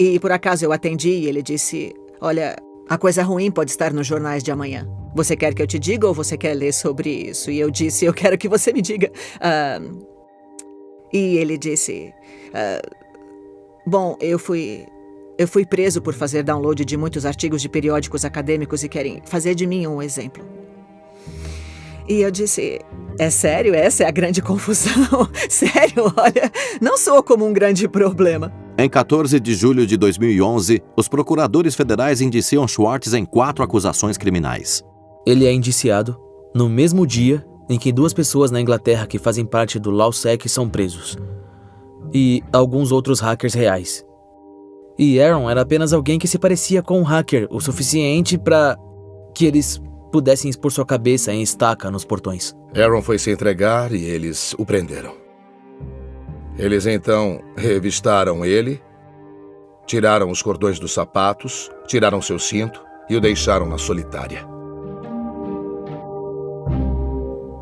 E por acaso eu atendi e ele disse, olha, a coisa ruim pode estar nos jornais de amanhã. Você quer que eu te diga ou você quer ler sobre isso? E eu disse, eu quero que você me diga. E ele disse, bom, eu fui preso por fazer download de muitos artigos de periódicos acadêmicos e querem fazer de mim um exemplo. E eu disse, é sério? Essa é a grande confusão? Sério? Olha, não soa como um grande problema. Em 14 de julho de 2011, os procuradores federais indiciam Schwartz em 4 acusações criminais. Ele é indiciado no mesmo dia em que 2 pessoas na Inglaterra que fazem parte do LawSec são presos. E alguns outros hackers reais. E Aaron era apenas alguém que se parecia com um hacker o suficiente para que eles pudessem expor sua cabeça em estaca nos portões. Aaron foi se entregar e eles o prenderam. Eles então revistaram ele, tiraram os cordões dos sapatos, tiraram seu cinto e o deixaram na solitária.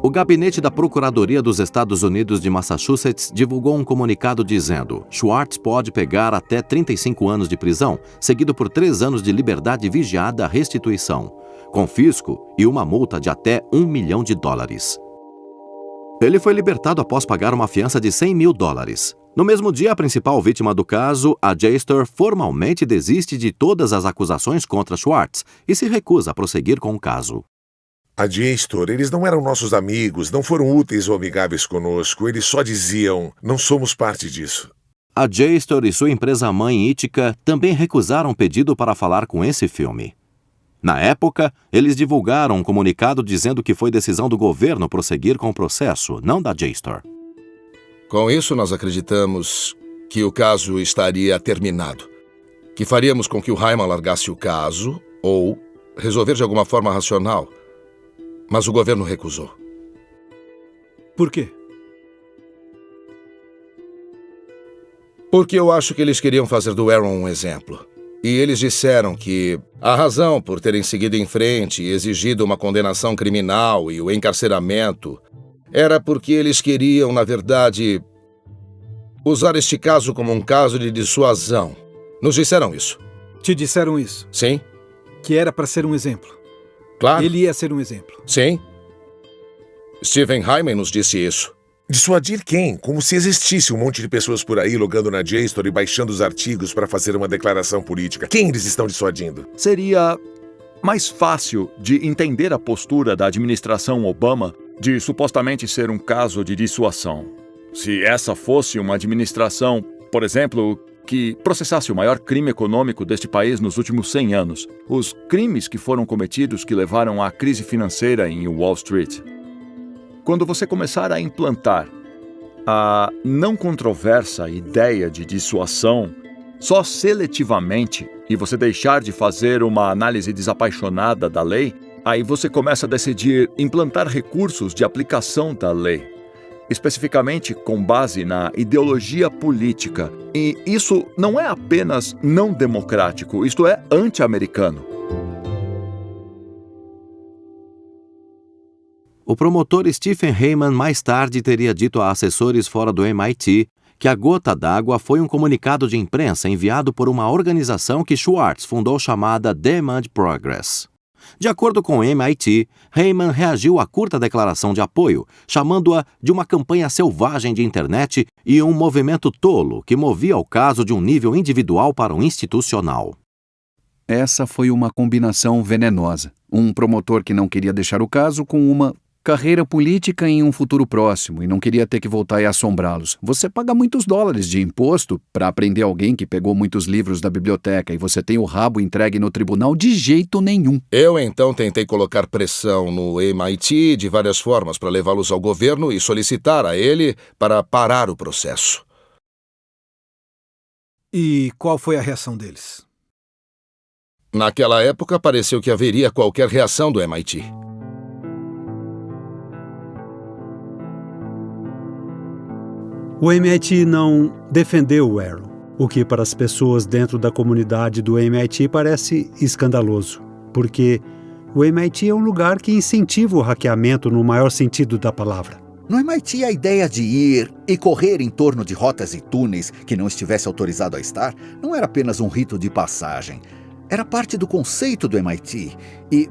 O gabinete da Procuradoria dos Estados Unidos de Massachusetts divulgou um comunicado dizendo: Schwartz pode pegar até 35 anos de prisão, seguido por 3 anos de liberdade vigiada à restituição, confisco e uma multa de até $1 milhão. Ele foi libertado após pagar uma fiança de $100 mil. No mesmo dia, a principal vítima do caso, a JSTOR, formalmente desiste de todas as acusações contra Schwartz e se recusa a prosseguir com o caso. A JSTOR, eles não eram nossos amigos, não foram úteis ou amigáveis conosco, eles só diziam, não somos parte disso. A JSTOR e sua empresa-mãe Ithaca também recusaram o pedido para falar com esse filme. Na época, eles divulgaram um comunicado dizendo que foi decisão do governo prosseguir com o processo, não da JSTOR. Com isso, nós acreditamos que o caso estaria terminado, que faríamos com que o Hyman largasse o caso ou resolver de alguma forma racional, mas o governo recusou. Por quê? Porque eu acho que eles queriam fazer do Aaron um exemplo. E eles disseram que a razão por terem seguido em frente e exigido uma condenação criminal e o encarceramento era porque eles queriam, na verdade, usar este caso como um caso de dissuasão. Nos disseram isso. Te disseram isso? Sim. Que era para ser um exemplo. Claro. Ele ia ser um exemplo. Sim. Steven Hyman nos disse isso. Dissuadir quem? Como se existisse um monte de pessoas por aí logando na JSTOR e baixando os artigos para fazer uma declaração política. Quem eles estão dissuadindo? Seria mais fácil de entender a postura da administração Obama de supostamente ser um caso de dissuasão. Se essa fosse uma administração, por exemplo, que processasse o maior crime econômico deste país nos últimos 100 anos, os crimes que foram cometidos que levaram à crise financeira em Wall Street. Quando você começar a implantar a não controversa ideia de dissuasão só seletivamente e você deixar de fazer uma análise desapaixonada da lei, aí você começa a decidir implantar recursos de aplicação da lei, especificamente com base na ideologia política. E isso não é apenas não democrático, isto é anti-americano. O promotor Stephen Heyman mais tarde teria dito a assessores fora do MIT que a gota d'água foi um comunicado de imprensa enviado por uma organização que Schwartz fundou chamada Demand Progress. De acordo com o MIT, Heyman reagiu à curta declaração de apoio, chamando-a de uma campanha selvagem de internet e um movimento tolo que movia o caso de um nível individual para o institucional. Essa foi uma combinação venenosa. Um promotor que não queria deixar o caso com uma carreira política em um futuro próximo e não queria ter que voltar e assombrá-los. Você paga muitos dólares de imposto para prender alguém que pegou muitos livros da biblioteca e você tem o rabo entregue no tribunal de jeito nenhum. Eu então tentei colocar pressão no MIT de várias formas para levá-los ao governo e solicitar a ele para parar o processo. E qual foi a reação deles? Naquela época pareceu que haveria qualquer reação do MIT. O MIT não defendeu o Aaron, o que para as pessoas dentro da comunidade do MIT parece escandaloso, porque o MIT é um lugar que incentiva o hackeamento no maior sentido da palavra. No MIT, a ideia de ir e correr em torno de rotas e túneis que não estivesse autorizado a estar não era apenas um rito de passagem. Era parte do conceito do MIT. E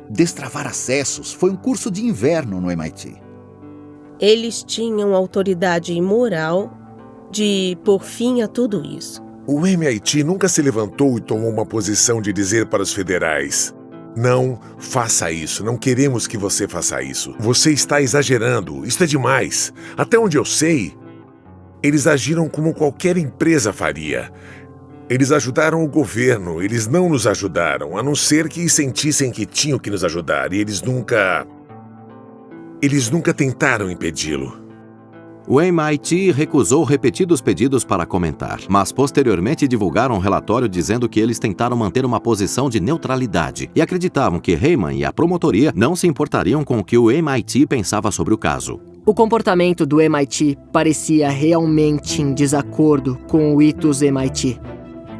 destravar acessos foi um curso de inverno no MIT. Eles tinham autoridade moral de pôr fim a tudo isso. O MIT nunca se levantou e tomou uma posição de dizer para os federais: não faça isso, não queremos que você faça isso. Você está exagerando, isso é demais. Até onde eu sei, eles agiram como qualquer empresa faria. Eles ajudaram o governo, eles não nos ajudaram, a não ser que sentissem que tinham que nos ajudar, e eles nunca tentaram impedi-lo. O MIT recusou repetidos pedidos para comentar, mas posteriormente divulgaram um relatório dizendo que eles tentaram manter uma posição de neutralidade e acreditavam que Heyman e a promotoria não se importariam com o que o MIT pensava sobre o caso. O comportamento do MIT parecia realmente em desacordo com o ethos MIT.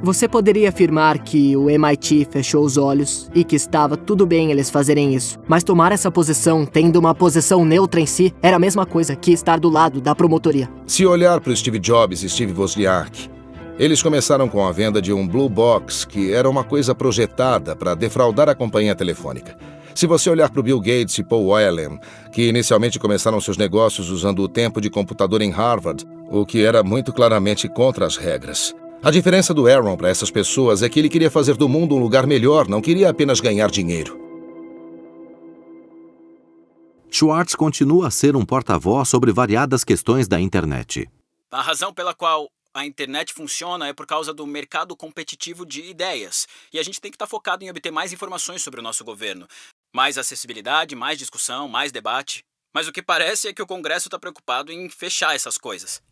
Você poderia afirmar que o MIT fechou os olhos e que estava tudo bem eles fazerem isso, mas tomar essa posição, tendo uma posição neutra em si, era a mesma coisa que estar do lado da promotoria. Se olhar para o Steve Jobs e Steve Wozniak, eles começaram com a venda de um Blue Box, que era uma coisa projetada para defraudar a companhia telefônica. Se você olhar para o Bill Gates e Paul Whelan, que inicialmente começaram seus negócios usando o tempo de computador em Harvard, o que era muito claramente contra as regras. A diferença do Aaron para essas pessoas é que ele queria fazer do mundo um lugar melhor, não queria apenas ganhar dinheiro. Schwartz continua a ser um porta-voz sobre variadas questões da internet. A razão pela qual a internet funciona é por causa do mercado competitivo de ideias. E a gente tem que estar focado em obter mais informações sobre o nosso governo. Mais acessibilidade, mais discussão, mais debate. Mas o que parece é que o Congresso está preocupado em fechar essas coisas.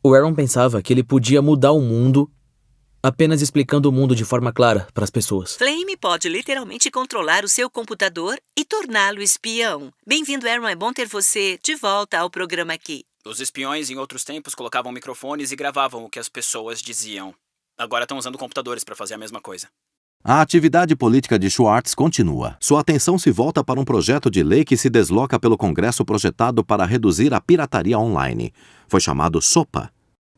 O Aaron pensava que ele podia mudar o mundo apenas explicando o mundo de forma clara para as pessoas. Flame pode literalmente controlar o seu computador e torná-lo espião. Bem-vindo, Aaron. É bom ter você de volta ao programa aqui. Os espiões, em outros tempos, colocavam microfones e gravavam o que as pessoas diziam. Agora estão usando computadores para fazer a mesma coisa. A atividade política de Schwartz continua. Sua atenção se volta para um projeto de lei que se desloca pelo Congresso projetado para reduzir a pirataria online. Foi chamado SOPA.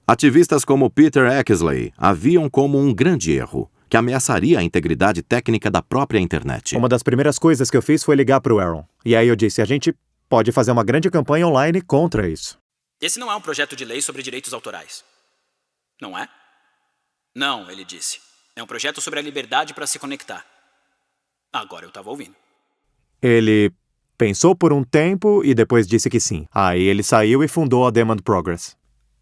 Ativistas como Peter Eckersley haviam como um grande erro, que ameaçaria a integridade técnica da própria internet. Uma das primeiras coisas que eu fiz foi ligar para o Aaron. E aí eu disse, a gente pode fazer uma grande campanha online contra isso. Esse não é um projeto de lei sobre direitos autorais. Não é? Não, ele disse. É um projeto sobre a liberdade para se conectar. Agora eu estava ouvindo. Ele pensou por um tempo e depois disse que sim. Aí ele saiu e fundou a Demand Progress.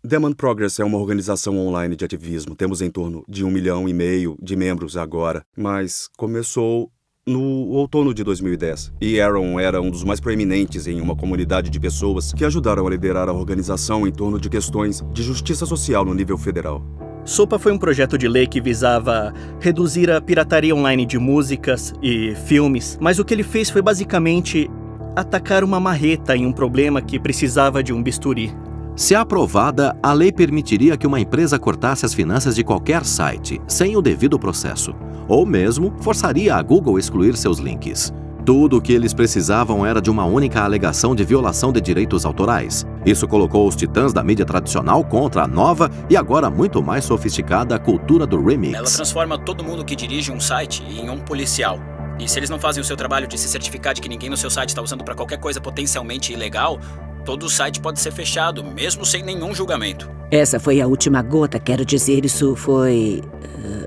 Demand Progress é uma organização online de ativismo. Temos em torno de 1,5 milhão de membros agora. Mas começou no outono de 2010. E Aaron era um dos mais proeminentes em uma comunidade de pessoas que ajudaram a liderar a organização em torno de questões de justiça social no nível federal. SOPA foi um projeto de lei que visava reduzir a pirataria online de músicas e filmes, mas o que ele fez foi basicamente atacar uma marreta em um problema que precisava de um bisturi. Se aprovada, a lei permitiria que uma empresa cortasse as finanças de qualquer site, sem o devido processo, ou mesmo forçaria a Google a excluir seus links. Tudo o que eles precisavam era de uma única alegação de violação de direitos autorais. Isso colocou os titãs da mídia tradicional contra a nova e agora muito mais sofisticada cultura do remix. Ela transforma todo mundo que dirige um site em um policial. E se eles não fazem o seu trabalho de se certificar de que ninguém no seu site está usando para qualquer coisa potencialmente ilegal, todo o site pode ser fechado, mesmo sem nenhum julgamento. Essa foi a última gota, quero dizer, isso foi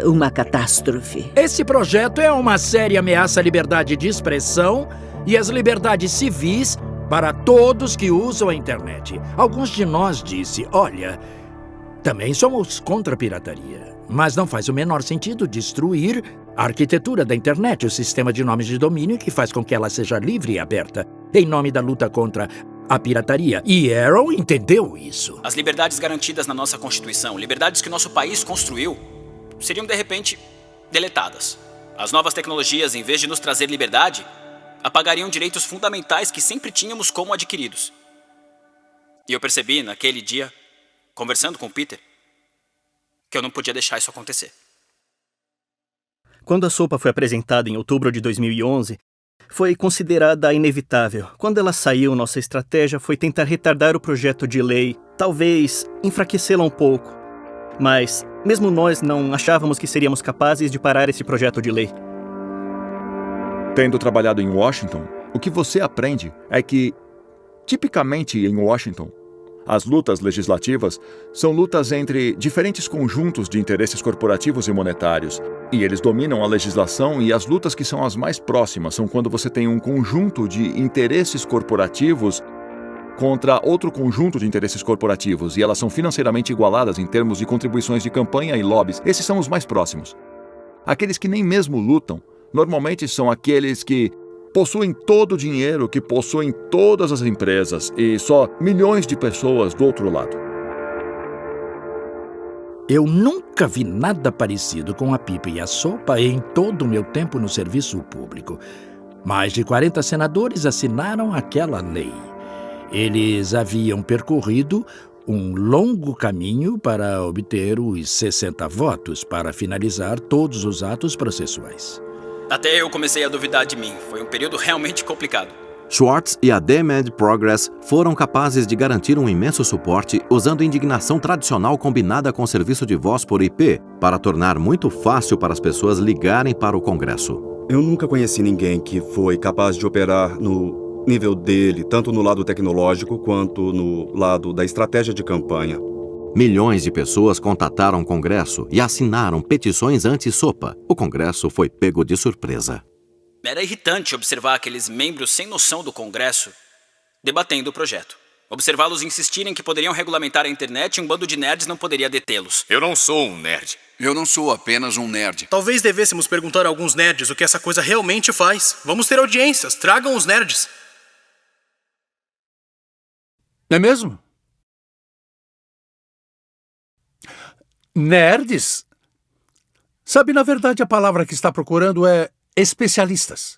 uma catástrofe. Esse projeto é uma séria ameaça à liberdade de expressão e às liberdades civis para todos que usam a internet. Alguns de nós disse, olha, também somos contra a pirataria, mas não faz o menor sentido destruir a arquitetura da internet, o sistema de nomes de domínio que faz com que ela seja livre e aberta, em nome da luta contra a pirataria. E Aaron entendeu isso. As liberdades garantidas na nossa Constituição, liberdades que nosso país construiu, seriam de repente deletadas. As novas tecnologias, em vez de nos trazer liberdade, apagariam direitos fundamentais que sempre tínhamos como adquiridos. E eu percebi naquele dia, conversando com o Peter, que eu não podia deixar isso acontecer. Quando a SOPA foi apresentada em outubro de 2011, foi considerada inevitável. Quando ela saiu, nossa estratégia foi tentar retardar o projeto de lei, talvez enfraquecê-la um pouco. Mas, mesmo nós não achávamos que seríamos capazes de parar esse projeto de lei. Tendo trabalhado em Washington, o que você aprende é que, tipicamente em Washington, as lutas legislativas são lutas entre diferentes conjuntos de interesses corporativos e monetários. E eles dominam a legislação, e as lutas que são as mais próximas são quando você tem um conjunto de interesses corporativos contra outro conjunto de interesses corporativos, e elas são financeiramente igualadas em termos de contribuições de campanha e lobbies. Esses são os mais próximos. Aqueles que nem mesmo lutam, normalmente são aqueles que possuem todo o dinheiro, que possuem todas as empresas e só milhões de pessoas do outro lado. Eu nunca vi nada parecido com a pipa e a sopa em todo o meu tempo no serviço público. Mais de 40 senadores assinaram aquela lei. Eles haviam percorrido um longo caminho para obter os 60 votos para finalizar todos os atos processuais. Até eu comecei a duvidar de mim. Foi um período realmente complicado. Schwartz e a Demand Progress foram capazes de garantir um imenso suporte usando indignação tradicional combinada com serviço de voz por IP para tornar muito fácil para as pessoas ligarem para o Congresso. Eu nunca conheci ninguém que foi capaz de operar no nível dele, tanto no lado tecnológico quanto no lado da estratégia de campanha. Milhões de pessoas contataram o Congresso e assinaram petições anti-SOPA. O Congresso foi pego de surpresa. Era irritante observar aqueles membros sem noção do Congresso debatendo o projeto. Observá-los insistirem que poderiam regulamentar a internet e um bando de nerds não poderia detê-los. Eu não sou um nerd. Eu não sou apenas um nerd. Talvez devêssemos perguntar a alguns nerds o que essa coisa realmente faz. Vamos ter audiências, tragam os nerds. É mesmo? Nerds? Sabe, na verdade, a palavra que está procurando é especialistas.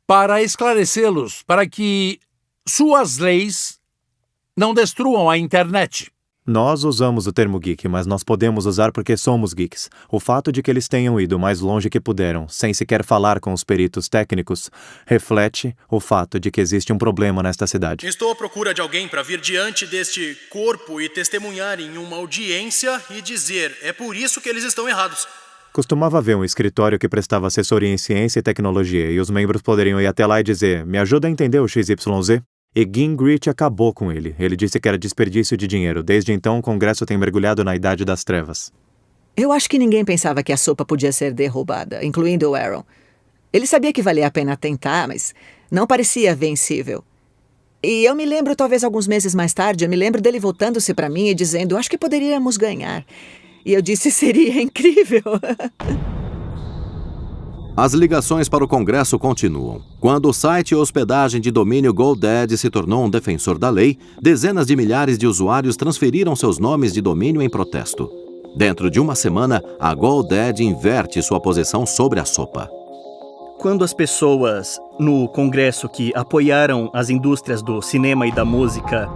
Para esclarecê-los, para que suas leis não destruam a internet. Nós usamos o termo geek, mas nós podemos usar porque somos geeks. O fato de que eles tenham ido mais longe que puderam, sem sequer falar com os peritos técnicos, reflete o fato de que existe um problema nesta cidade. Estou à procura de alguém para vir diante deste corpo e testemunhar em uma audiência e dizer: é por isso que eles estão errados. Costumava haver um escritório que prestava assessoria em ciência e tecnologia, e os membros poderiam ir até lá e dizer: me ajuda a entender o XYZ? E Gingrich acabou com ele. Ele disse que era desperdício de dinheiro. Desde então, o Congresso tem mergulhado na Idade das Trevas. Eu acho que ninguém pensava que a sopa podia ser derrubada, incluindo o Aaron. Ele sabia que valia a pena tentar, mas não parecia vencível. E eu me lembro, talvez alguns meses mais tarde, eu me lembro dele voltando-se para mim e dizendo: acho que poderíamos ganhar. E eu disse: seria incrível. As ligações para o Congresso continuam. Quando o site e hospedagem de domínio GoDaddy se tornou um defensor da lei, dezenas de milhares de usuários transferiram seus nomes de domínio em protesto. Dentro de uma semana, a GoDaddy inverte sua posição sobre a sopa. Quando as pessoas no Congresso que apoiaram as indústrias do cinema e da música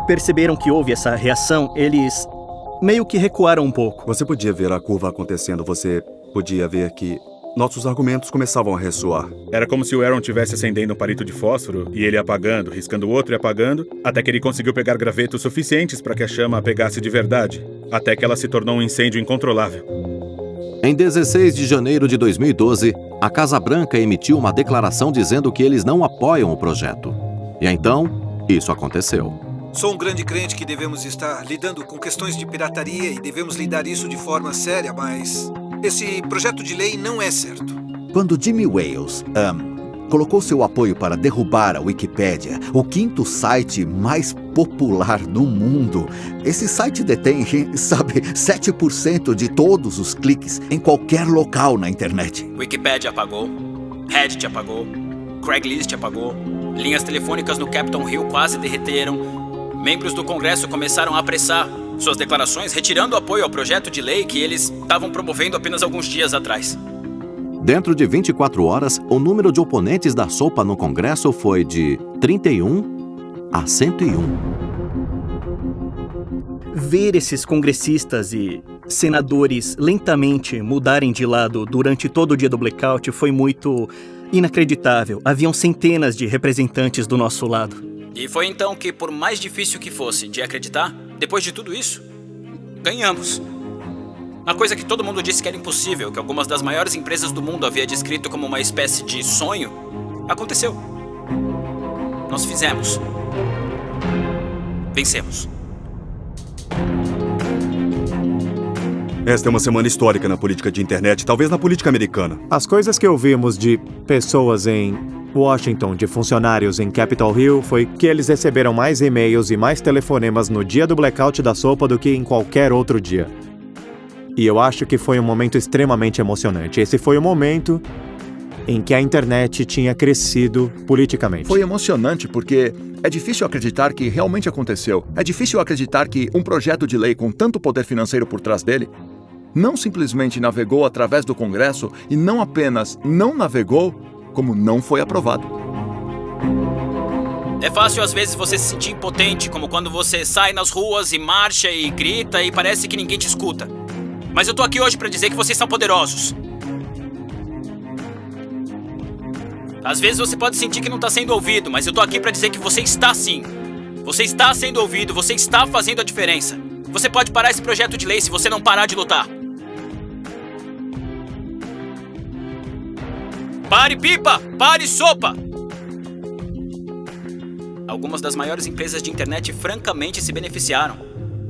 perceberam que houve essa reação, eles meio que recuaram um pouco. Você podia ver a curva acontecendo, você podia ver que nossos argumentos começavam a ressoar. Era como se o Aaron estivesse acendendo um palito de fósforo e ele apagando, riscando o outro e apagando, até que ele conseguiu pegar gravetos suficientes para que a chama pegasse de verdade, até que ela se tornou um incêndio incontrolável. Em 16 de janeiro de 2012, a Casa Branca emitiu uma declaração dizendo que eles não apoiam o projeto. E então, isso aconteceu. Sou um grande crente que devemos estar lidando com questões de pirataria e devemos lidar isso de forma séria, mas esse projeto de lei não é certo. Quando Jimmy Wales colocou seu apoio para derrubar a Wikipédia, o quinto site mais popular do mundo, esse site detém, 7% de todos os cliques em qualquer local na internet. Wikipedia apagou, Reddit apagou, Craigslist apagou, linhas telefônicas no Capitol Hill quase derreteram. Membros do Congresso começaram a apressar suas declarações, retirando o apoio ao projeto de lei que eles estavam promovendo apenas alguns dias atrás. Dentro de 24 horas, o número de oponentes da sopa no Congresso foi de 31 a 101. Ver esses congressistas e senadores lentamente mudarem de lado durante todo o dia do blackout foi muito inacreditável. Haviam centenas de representantes do nosso lado. E foi então que, por mais difícil que fosse de acreditar, depois de tudo isso, ganhamos. Uma coisa que todo mundo disse que era impossível, que algumas das maiores empresas do mundo havia descrito como uma espécie de sonho, aconteceu. Nós fizemos. Vencemos. Esta é uma semana histórica na política de internet, talvez na política americana. As coisas que ouvimos de pessoas em Washington, de funcionários em Capitol Hill, foi que eles receberam mais e-mails e mais telefonemas no dia do blackout da sopa do que em qualquer outro dia. E eu acho que foi um momento extremamente emocionante. Esse foi o momento em que a internet tinha crescido politicamente. Foi emocionante porque é difícil acreditar que realmente aconteceu. É difícil acreditar que um projeto de lei com tanto poder financeiro por trás dele não simplesmente navegou através do Congresso e não apenas não navegou, como não foi aprovado. É fácil às vezes você se sentir impotente, como quando você sai nas ruas e marcha e grita e parece que ninguém te escuta. Mas eu tô aqui hoje pra dizer que vocês são poderosos. Às vezes você pode sentir que não tá sendo ouvido, mas eu tô aqui pra dizer que você está sim. Você está sendo ouvido, você está fazendo a diferença. Você pode parar esse projeto de lei se você não parar de lutar. Pare, pipa! Pare, sopa! Algumas das maiores empresas de internet francamente se beneficiaram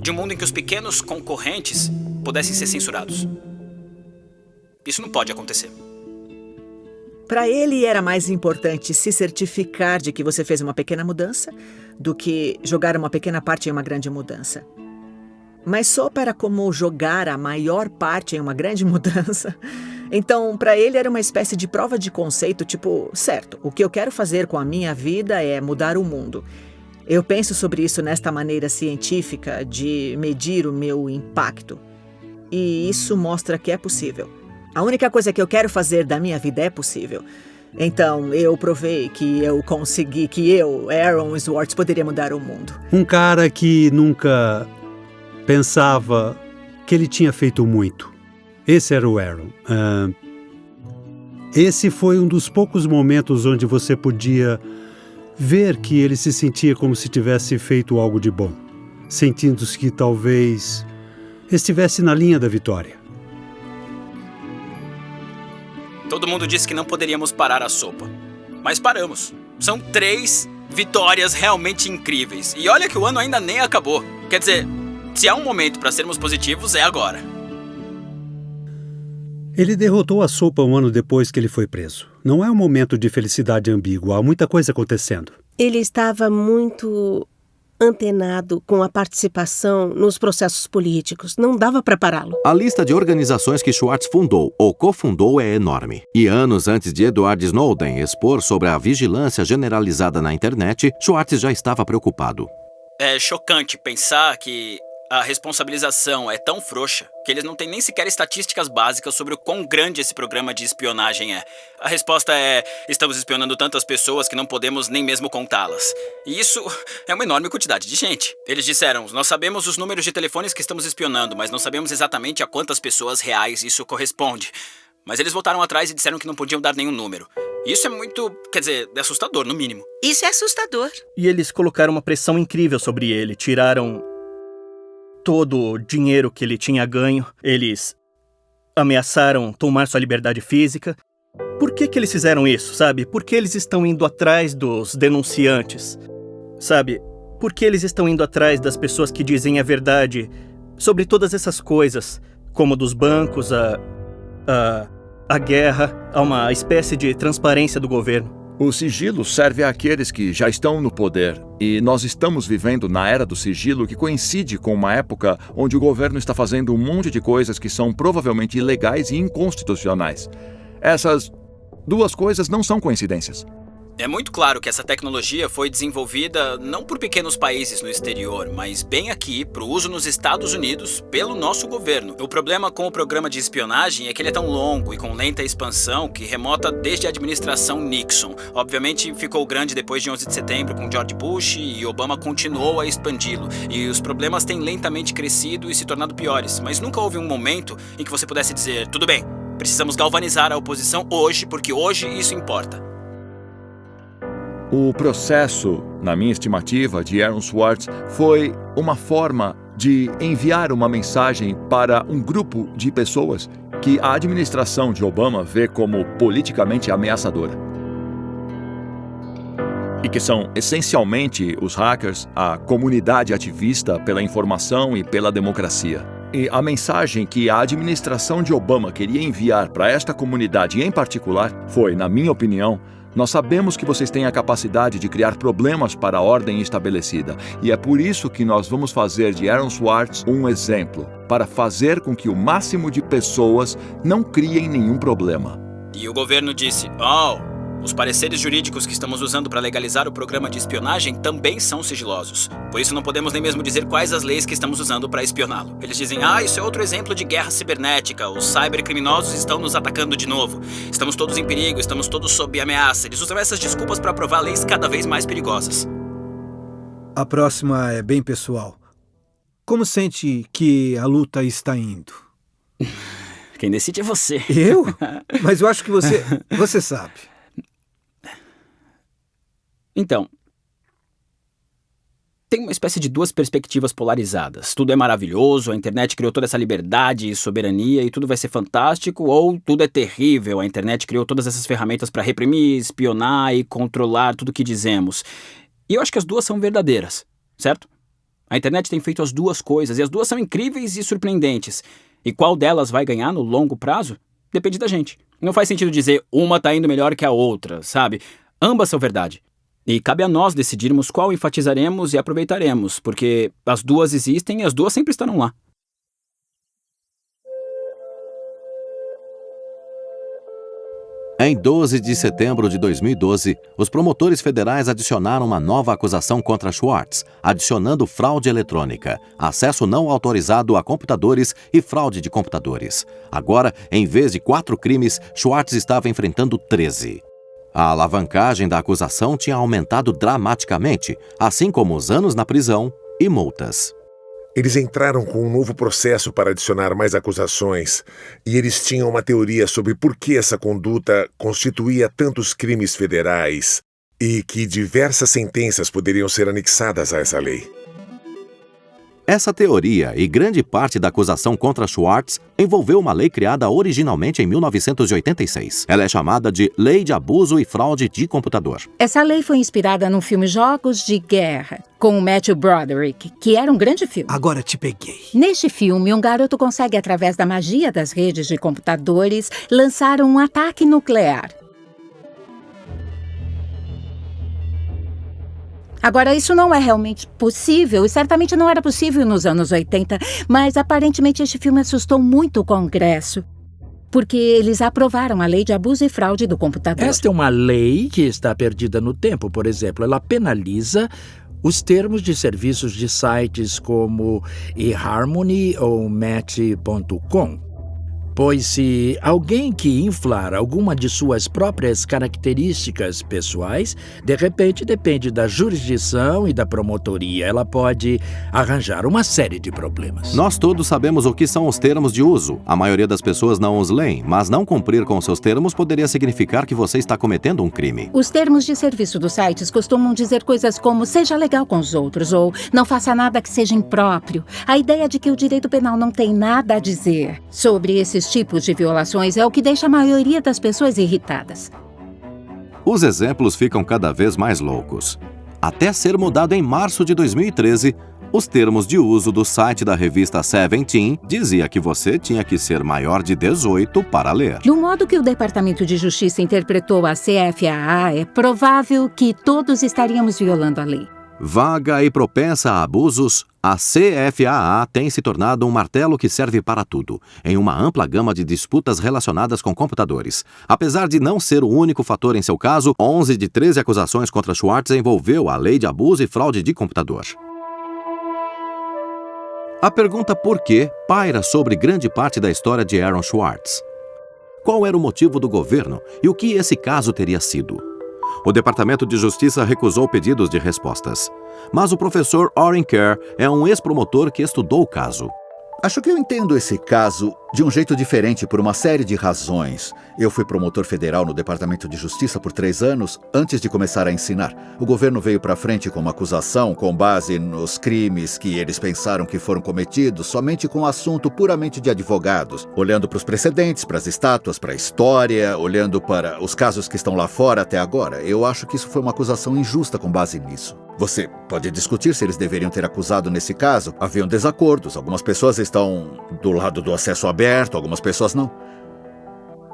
de um mundo em que os pequenos concorrentes pudessem ser censurados. Isso não pode acontecer. Para ele era mais importante se certificar de que você fez uma pequena mudança do que jogar uma pequena parte em uma grande mudança. Mas sopa era como jogar a maior parte em uma grande mudança. Então, para ele era uma espécie de prova de conceito, tipo, certo, o que eu quero fazer com a minha vida é mudar o mundo. Eu penso sobre isso nesta maneira científica de medir o meu impacto. E isso mostra que é possível. A única coisa que eu quero fazer da minha vida é possível. Então, eu provei que eu consegui, que eu, Aaron Swartz, poderia mudar o mundo. Um cara que nunca pensava que ele tinha feito muito. Esse era o Aaron. Esse foi um dos poucos momentos onde você podia ver que ele se sentia como se tivesse feito algo de bom, sentindo-se que talvez estivesse na linha da vitória. Todo mundo disse que não poderíamos parar a sopa, mas paramos. São 3 vitórias realmente incríveis. E olha que o ano ainda nem acabou. Quer dizer, se há um momento para sermos positivos, é agora. Ele derrotou a sopa um ano depois que ele foi preso. Não é um momento de felicidade ambíguo, há muita coisa acontecendo. Ele estava muito antenado com a participação nos processos políticos. Não dava para pará-lo. A lista de organizações que Schwartz fundou ou cofundou é enorme. E anos antes de Edward Snowden expor sobre a vigilância generalizada na internet, Schwartz já estava preocupado. É chocante pensar que a responsabilização é tão frouxa que eles não têm nem sequer estatísticas básicas sobre o quão grande esse programa de espionagem é. A resposta é: estamos espionando tantas pessoas que não podemos nem mesmo contá-las. E isso é uma enorme quantidade de gente. Eles disseram: nós sabemos os números de telefones que estamos espionando, mas não sabemos exatamente a quantas pessoas reais isso corresponde. Mas eles voltaram atrás e disseram que não podiam dar nenhum número. Isso é muito, quer dizer, assustador, no mínimo. Isso é assustador. E eles colocaram uma pressão incrível sobre ele, tiraram todo o dinheiro que ele tinha ganho, eles ameaçaram tomar sua liberdade física. Por que eles fizeram isso, sabe? Por que eles estão indo atrás dos denunciantes, sabe? Por que eles estão indo atrás das pessoas que dizem a verdade sobre todas essas coisas, como dos bancos, a guerra, a uma espécie de transparência do governo? O sigilo serve àqueles que já estão no poder, e nós estamos vivendo na era do sigilo, que coincide com uma época onde o governo está fazendo um monte de coisas que são provavelmente ilegais e inconstitucionais. Essas 2 coisas não são coincidências. É muito claro que essa tecnologia foi desenvolvida não por pequenos países no exterior, mas bem aqui, para o uso nos Estados Unidos, pelo nosso governo. O problema com o programa de espionagem é que ele é tão longo e com lenta expansão que remota desde a administração Nixon. Obviamente ficou grande depois de 11 de setembro com George Bush e Obama continuou a expandi-lo. E os problemas têm lentamente crescido e se tornado piores, mas nunca houve um momento em que você pudesse dizer: tudo bem, precisamos galvanizar a oposição hoje, porque hoje isso importa. O processo, na minha estimativa, de Aaron Swartz foi uma forma de enviar uma mensagem para um grupo de pessoas que a administração de Obama vê como politicamente ameaçadora. E que são essencialmente os hackers, a comunidade ativista pela informação e pela democracia. E a mensagem que a administração de Obama queria enviar para esta comunidade em particular foi, na minha opinião: nós sabemos que vocês têm a capacidade de criar problemas para a ordem estabelecida, e é por isso que nós vamos fazer de Aaron Swartz um exemplo, para fazer com que o máximo de pessoas não criem nenhum problema. E o governo disse: os pareceres jurídicos que estamos usando para legalizar o programa de espionagem também são sigilosos. Por isso não podemos nem mesmo dizer quais as leis que estamos usando para espioná-lo. Eles dizem: isso é outro exemplo de guerra cibernética, os cybercriminosos estão nos atacando de novo. Estamos todos em perigo, estamos todos sob ameaça. Eles usam essas desculpas para aprovar leis cada vez mais perigosas. A próxima é bem pessoal. Como sente que a luta está indo? Quem decide é você. Eu? Mas eu acho que você sabe. Então, tem uma espécie de 2 perspectivas polarizadas. Tudo é maravilhoso, a internet criou toda essa liberdade e soberania e tudo vai ser fantástico, ou tudo é terrível, a internet criou todas essas ferramentas para reprimir, espionar e controlar tudo que dizemos. E eu acho que as 2 são verdadeiras, certo? A internet tem feito as 2 coisas e as 2 são incríveis e surpreendentes. E qual delas vai ganhar no longo prazo? Depende da gente. Não faz sentido dizer uma tá indo melhor que a outra, sabe? Ambas são verdade. E cabe a nós decidirmos qual enfatizaremos e aproveitaremos, porque as 2 existem e as 2 sempre estarão lá. Em 12 de setembro de 2012, os promotores federais adicionaram uma nova acusação contra Schwartz, adicionando fraude eletrônica, acesso não autorizado a computadores e fraude de computadores. Agora, em vez de 4 crimes, Schwartz estava enfrentando 13. A alavancagem da acusação tinha aumentado dramaticamente, assim como os anos na prisão e multas. Eles entraram com um novo processo para adicionar mais acusações, e eles tinham uma teoria sobre por que essa conduta constituía tantos crimes federais e que diversas sentenças poderiam ser anexadas a essa lei. Essa teoria e grande parte da acusação contra Schwartz envolveu uma lei criada originalmente em 1986. Ela é chamada de Lei de Abuso e Fraude de Computador. Essa lei foi inspirada no filme Jogos de Guerra, com o Matthew Broderick, que era um grande filme. Agora te peguei. Neste filme, um garoto consegue, através da magia das redes de computadores, lançar um ataque nuclear. Agora, isso não é realmente possível, e certamente não era possível nos anos 80, mas aparentemente este filme assustou muito o Congresso, porque eles aprovaram a Lei de Abuso e Fraude do Computador. Esta é uma lei que está perdida no tempo. Por exemplo, ela penaliza os termos de serviços de sites como eHarmony ou Match.com. Pois se alguém que inflar alguma de suas próprias características pessoais, de repente depende da jurisdição e da promotoria, ela pode arranjar uma série de problemas. Nós todos sabemos o que são os termos de uso. A maioria das pessoas não os leem, mas não cumprir com seus termos poderia significar que você está cometendo um crime. Os termos de serviço dos sites costumam dizer coisas como seja legal com os outros ou não faça nada que seja impróprio. A ideia de que o direito penal não tem nada a dizer sobre esses tipos de violações é o que deixa a maioria das pessoas irritadas. Os exemplos ficam cada vez mais loucos. Até ser mudado em março de 2013, os termos de uso do site da revista Seventeen dizia que você tinha que ser maior de 18 para ler. Do modo que o Departamento de Justiça interpretou a CFAA, é provável que todos estaríamos violando a lei. Vaga e propensa a abusos, a CFAA tem se tornado um martelo que serve para tudo, em uma ampla gama de disputas relacionadas com computadores. Apesar de não ser o único fator em seu caso, 11 de 13 acusações contra Schwartz envolveu a Lei de Abuso e Fraude de Computador. A pergunta por quê paira sobre grande parte da história de Aaron Swartz. Qual era o motivo do governo e o que esse caso teria sido? O Departamento de Justiça recusou pedidos de respostas. Mas o professor Oren Kerr é um ex-promotor que estudou o caso. Acho que eu entendo esse caso de um jeito diferente por uma série de razões. Eu fui promotor federal no Departamento de Justiça por 3 anos antes de começar a ensinar. O governo veio para frente com uma acusação com base nos crimes que eles pensaram que foram cometidos somente com um assunto puramente de advogados, olhando para os precedentes, para as estátuas, para a história, olhando para os casos que estão lá fora até agora. Eu acho que isso foi uma acusação injusta com base nisso. Você pode discutir se eles deveriam ter acusado nesse caso. Haviam desacordos. Algumas pessoas estão do lado do acesso aberto, algumas pessoas não.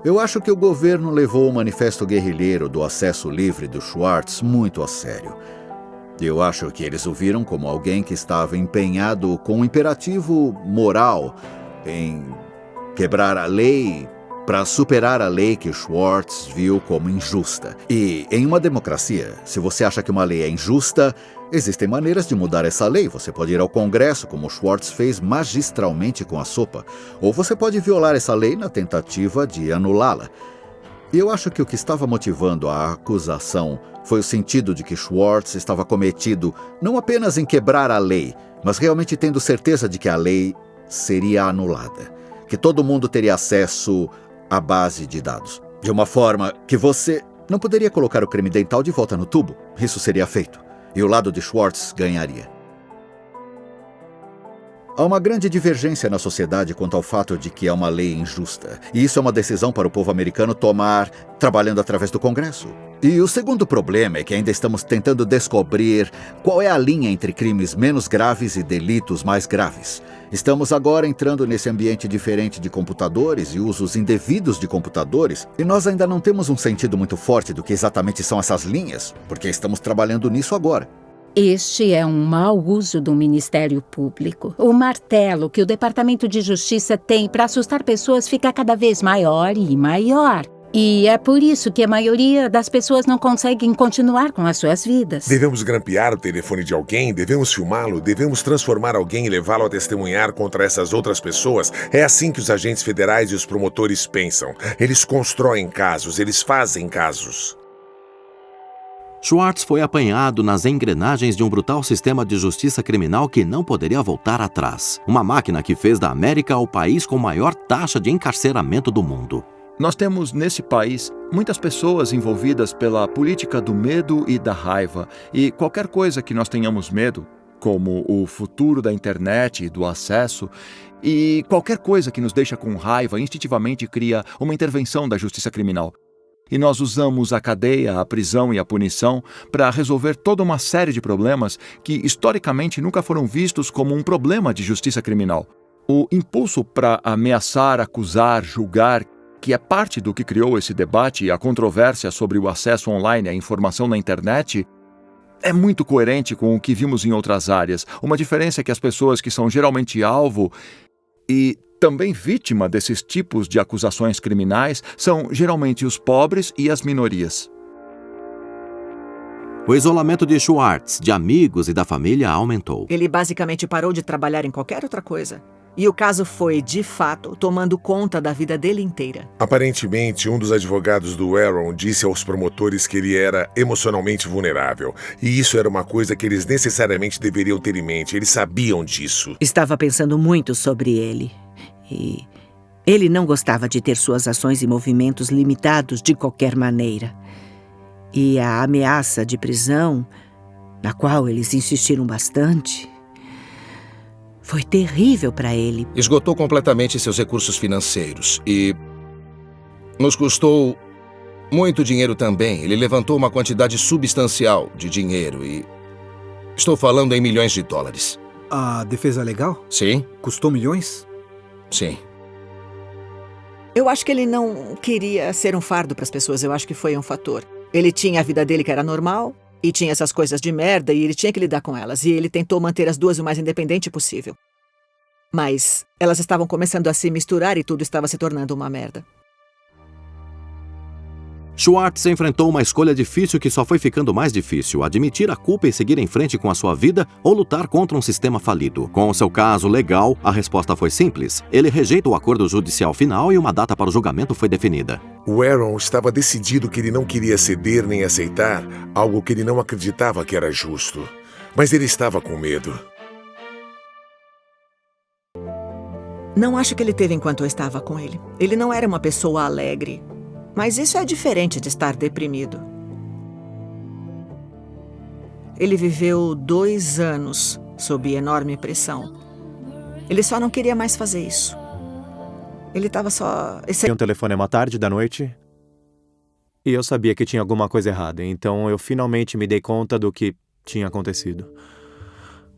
Eu acho que o governo levou o manifesto guerrilheiro do acesso livre do Schwartz muito a sério. Eu acho que eles o viram como alguém que estava empenhado com um imperativo moral em quebrar a lei para superar a lei que Schwartz viu como injusta. E em uma democracia, se você acha que uma lei é injusta, existem maneiras de mudar essa lei. Você pode ir ao Congresso, como Schwartz fez magistralmente com a sopa, ou você pode violar essa lei na tentativa de anulá-la. E eu acho que o que estava motivando a acusação foi o sentido de que Schwartz estava cometido não apenas em quebrar a lei, mas realmente tendo certeza de que a lei seria anulada, que todo mundo teria acesso à base de dados, de uma forma que você não poderia colocar o creme dental de volta no tubo. Isso seria feito, e o lado de Schwartz ganharia. Há uma grande divergência na sociedade quanto ao fato de que é uma lei injusta, e isso é uma decisão para o povo americano tomar trabalhando através do Congresso. E o segundo problema é que ainda estamos tentando descobrir qual é a linha entre crimes menos graves e delitos mais graves. Estamos agora entrando nesse ambiente diferente de computadores e usos indevidos de computadores, e nós ainda não temos um sentido muito forte do que exatamente são essas linhas, porque estamos trabalhando nisso agora. Este é um mau uso do Ministério Público. O martelo que o Departamento de Justiça tem para assustar pessoas fica cada vez maior e maior. E é por isso que a maioria das pessoas não conseguem continuar com as suas vidas. Devemos grampear o telefone de alguém, devemos filmá-lo, devemos transformar alguém e levá-lo a testemunhar contra essas outras pessoas. É assim que os agentes federais e os promotores pensam. Eles constroem casos, eles fazem casos. Schwartz foi apanhado nas engrenagens de um brutal sistema de justiça criminal que não poderia voltar atrás. Uma máquina que fez da América o país com maior taxa de encarceramento do mundo. Nós temos nesse país muitas pessoas envolvidas pela política do medo e da raiva. E qualquer coisa que nós tenhamos medo, como o futuro da internet e do acesso, e qualquer coisa que nos deixa com raiva, instintivamente cria uma intervenção da justiça criminal. E nós usamos a cadeia, a prisão e a punição para resolver toda uma série de problemas que, historicamente, nunca foram vistos como um problema de justiça criminal. O impulso para ameaçar, acusar, julgar, que é parte do que criou esse debate e a controvérsia sobre o acesso online à informação na internet, é muito coerente com o que vimos em outras áreas. Uma diferença é que as pessoas que são geralmente alvo e também vítima desses tipos de acusações criminais são geralmente os pobres e as minorias. O isolamento de Schwartz, de amigos e da família, aumentou. Ele basicamente parou de trabalhar em qualquer outra coisa. E o caso foi, de fato, tomando conta da vida dele inteira. Aparentemente, um dos advogados do Aaron disse aos promotores que ele era emocionalmente vulnerável. E isso era uma coisa que eles necessariamente deveriam ter em mente. Eles sabiam disso. Estava pensando muito sobre ele. E ele não gostava de ter suas ações e movimentos limitados de qualquer maneira. E a ameaça de prisão, na qual eles insistiram bastante, foi terrível para ele. Esgotou completamente seus recursos financeiros e nos custou muito dinheiro também. Ele levantou uma quantidade substancial de dinheiro e estou falando em milhões de dólares. A defesa legal? Sim. Custou milhões? Sim. Eu acho que ele não queria ser um fardo para as pessoas. Eu acho que foi um fator. Ele tinha a vida dele que era normal e tinha essas coisas de merda e ele tinha que lidar com elas. E ele tentou manter as duas o mais independente possível. Mas elas estavam começando a se misturar e tudo estava se tornando uma merda. Schwartz enfrentou uma escolha difícil que só foi ficando mais difícil: admitir a culpa e seguir em frente com a sua vida ou lutar contra um sistema falido. Com o seu caso legal, a resposta foi simples. Ele rejeita o acordo judicial final e uma data para o julgamento foi definida. O Aaron estava decidido que ele não queria ceder nem aceitar algo que ele não acreditava que era justo. Mas ele estava com medo. Não acho que ele teve enquanto eu estava com ele. Ele não era uma pessoa alegre. Mas isso é diferente de estar deprimido. Ele viveu 2 anos sob enorme pressão. Ele só não queria mais fazer isso. Ele estava só... Um telefonema à tarde da noite e eu sabia que tinha alguma coisa errada, então eu finalmente me dei conta do que tinha acontecido.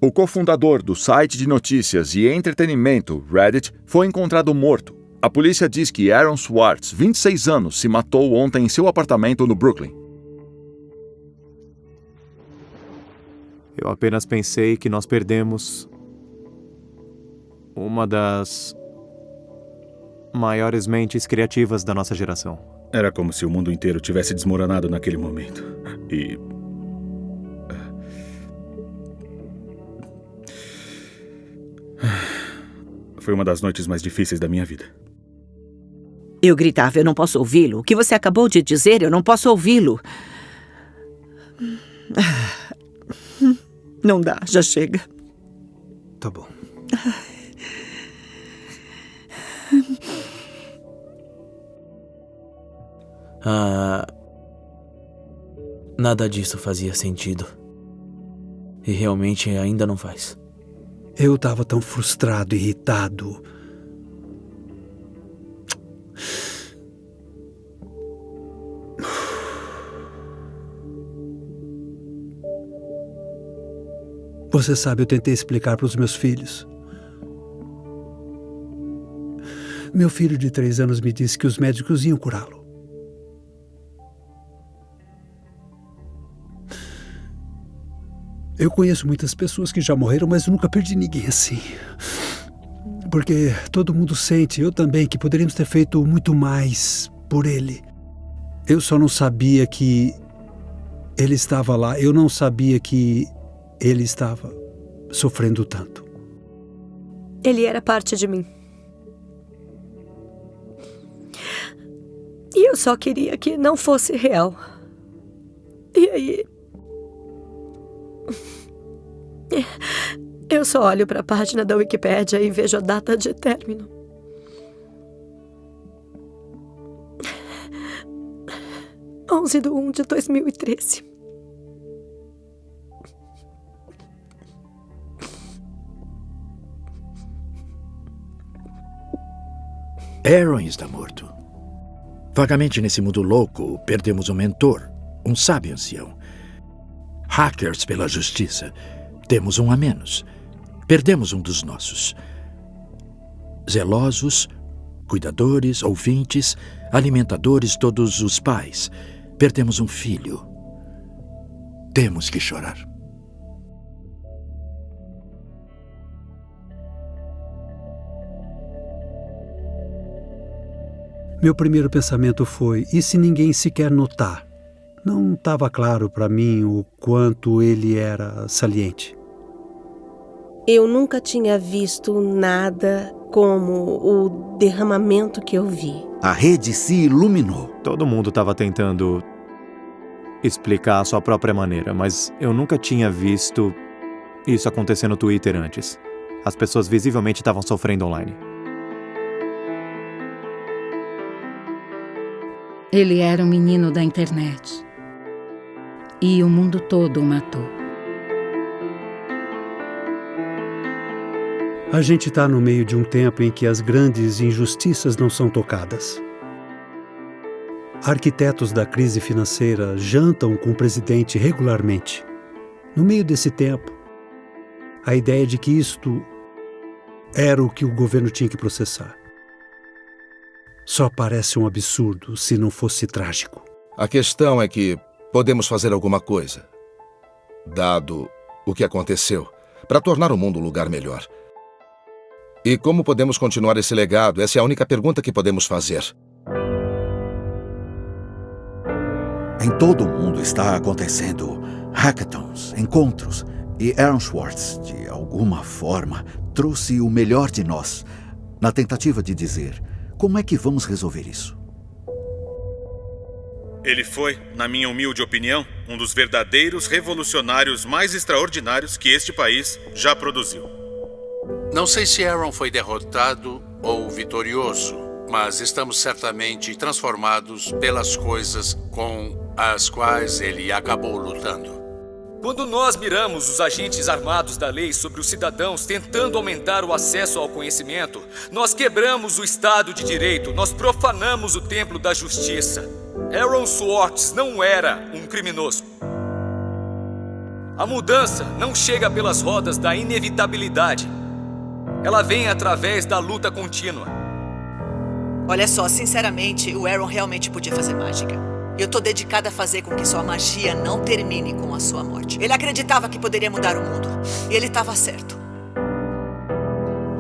O cofundador do site de notícias e entretenimento Reddit foi encontrado morto. A polícia diz que Aaron Schwartz, 26 anos, se matou ontem em seu apartamento no Brooklyn. Eu apenas pensei que nós perdemos uma das maiores mentes criativas da nossa geração. Era como se o mundo inteiro tivesse desmoronado naquele momento. E... foi uma das noites mais difíceis da minha vida. Eu gritava, eu não posso ouvi-lo. O que você acabou de dizer, eu não posso ouvi-lo. Não dá, já chega. Tá bom. Nada disso fazia sentido. E realmente ainda não faz. Eu estava tão frustrado, irritado. Você sabe, eu tentei explicar para os meus filhos. Meu filho de 3 anos me disse que os médicos iam curá-lo. Eu conheço muitas pessoas que já morreram, mas nunca perdi ninguém assim. Porque todo mundo sente, eu também, que poderíamos ter feito muito mais por ele. Eu só não sabia que ele estava lá. Eu não sabia que ele estava sofrendo tanto. Ele era parte de mim. E eu só queria que não fosse real. E aí, Eu só olho para a página da Wikipédia e vejo a data de término. – 11/1/2013. Aaron está morto. Vagamente nesse mundo louco, perdemos um mentor, um sábio ancião. Hackers pela justiça. Temos um a menos. Perdemos um dos nossos. Zelosos, cuidadores, ouvintes, alimentadores, todos os pais. Perdemos um filho. Temos que chorar. Meu primeiro pensamento foi, e se ninguém sequer notar? Não estava claro para mim o quanto ele era saliente. Eu nunca tinha visto nada como o derramamento que eu vi. A rede se iluminou. Todo mundo estava tentando explicar a sua própria maneira, mas eu nunca tinha visto isso acontecer no Twitter antes. As pessoas visivelmente estavam sofrendo online. Ele era um menino da internet. E o mundo todo o matou. A gente está no meio de um tempo em que as grandes injustiças não são tocadas. Arquitetos da crise financeira jantam com o presidente regularmente. No meio desse tempo, a ideia de que isto era o que o governo tinha que processar só parece um absurdo se não fosse trágico. A questão é que podemos fazer alguma coisa, dado o que aconteceu, para tornar o mundo um lugar melhor. E como podemos continuar esse legado? Essa é a única pergunta que podemos fazer. Em todo o mundo está acontecendo hackathons, encontros, e Aaron Swartz, de alguma forma, trouxe o melhor de nós, na tentativa de dizer, como é que vamos resolver isso? Ele foi, na minha humilde opinião, um dos verdadeiros revolucionários mais extraordinários que este país já produziu. Não sei se Aaron foi derrotado ou vitorioso, mas estamos certamente transformados pelas coisas com as quais ele acabou lutando. Quando nós miramos os agentes armados da lei sobre os cidadãos tentando aumentar o acesso ao conhecimento, nós quebramos o Estado de Direito, nós profanamos o templo da justiça. Aaron Swartz não era um criminoso. A mudança não chega pelas rodas da inevitabilidade. Ela vem através da luta contínua. Olha só, sinceramente, o Aaron realmente podia fazer mágica. Eu tô dedicada a fazer com que sua magia não termine com a sua morte. Ele acreditava que poderia mudar o mundo. E ele estava certo.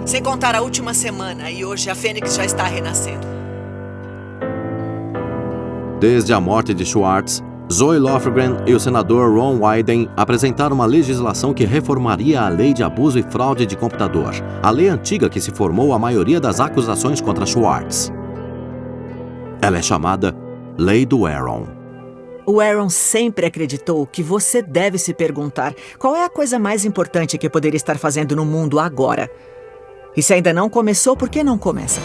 Sem contar a última semana, e hoje a Fênix já está renascendo. Desde a morte de Swartz, Zoe Lofgren e o senador Ron Wyden apresentaram uma legislação que reformaria a lei de abuso e fraude de computador, a lei antiga que se formou a maioria das acusações contra Swartz. Ela é chamada Lei do Aaron. O Aaron sempre acreditou que você deve se perguntar qual é a coisa mais importante que poderia estar fazendo no mundo agora. E se ainda não começou, por que não começa?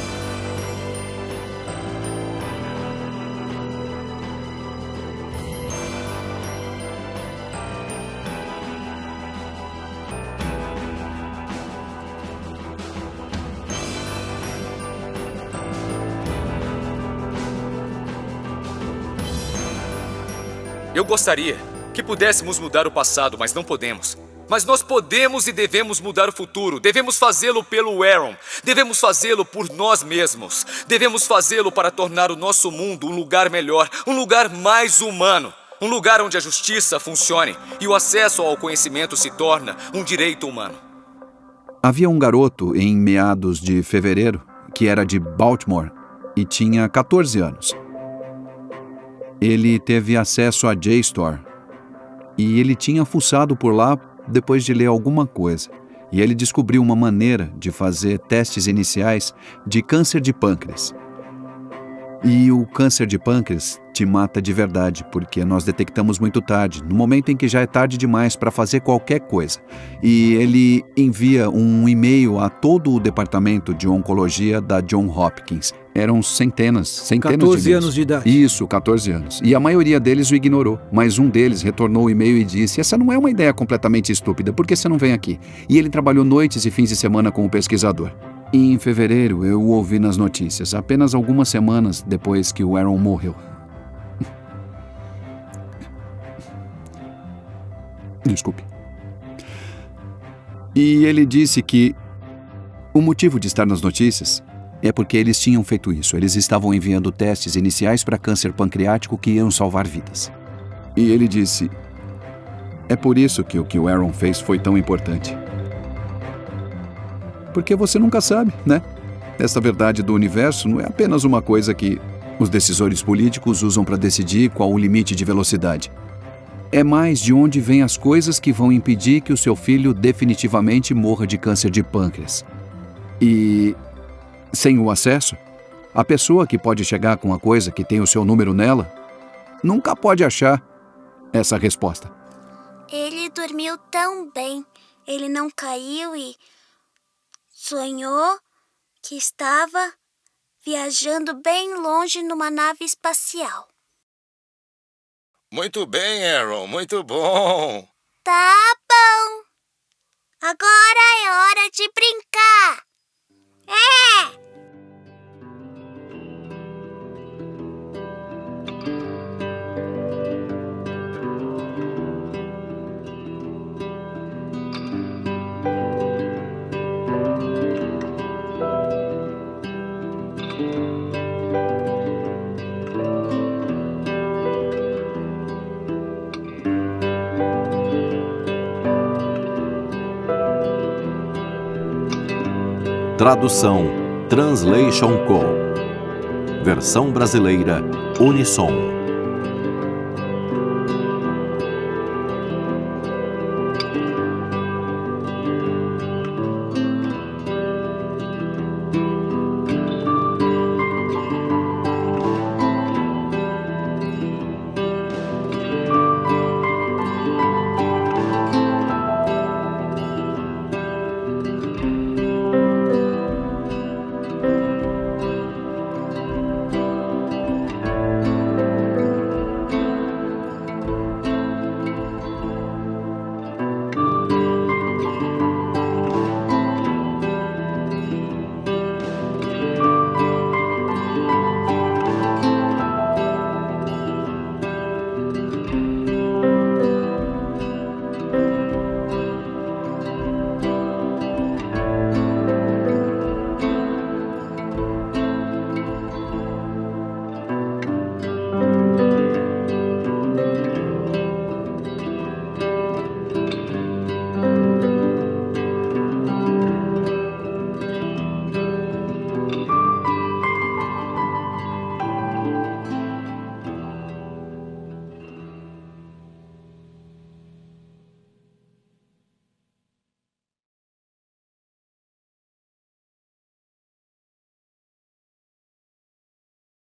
Eu gostaria que pudéssemos mudar o passado, mas não podemos. Mas nós podemos e devemos mudar o futuro. Devemos fazê-lo pelo Aaron. Devemos fazê-lo por nós mesmos. Devemos fazê-lo para tornar o nosso mundo um lugar melhor, um lugar mais humano. Um lugar onde a justiça funcione e o acesso ao conhecimento se torna um direito humano. Havia um garoto em meados de fevereiro que era de Baltimore e tinha 14 anos. Ele teve acesso à JSTOR e ele tinha fuçado por lá depois de ler alguma coisa. E ele descobriu uma maneira de fazer testes iniciais de câncer de pâncreas. E o câncer de pâncreas te mata de verdade, porque nós detectamos muito tarde, no momento em que já é tarde demais para fazer qualquer coisa. E ele envia um e-mail a todo o departamento de oncologia da Johns Hopkins. Eram centenas de 14 anos de idade. Isso, 14 anos. E a maioria deles o ignorou, mas um deles retornou o e-mail e disse: essa não é uma ideia completamente estúpida, por que você não vem aqui? E ele trabalhou noites e fins de semana com o pesquisador. E em fevereiro eu o ouvi nas notícias, apenas algumas semanas depois que o Aaron morreu. Desculpe. E ele disse que o motivo de estar nas notícias é porque eles tinham feito isso. Eles estavam enviando testes iniciais para câncer pancreático que iam salvar vidas. E ele disse: é por isso que o que o Aaron fez foi tão importante. Porque você nunca sabe, né? Essa verdade do universo não é apenas uma coisa que os decisores políticos usam para decidir qual o limite de velocidade. É mais de onde vêm as coisas que vão impedir que o seu filho definitivamente morra de câncer de pâncreas. E sem o acesso, a pessoa que pode chegar com a coisa que tem o seu número nela nunca pode achar essa resposta. Ele dormiu tão bem. Ele não caiu e sonhou que estava viajando bem longe numa nave espacial. Muito bem, Aaron, muito bom. Tá bom. Agora é hora de brincar. É! Tradução Translation Co. Versão brasileira Unissom.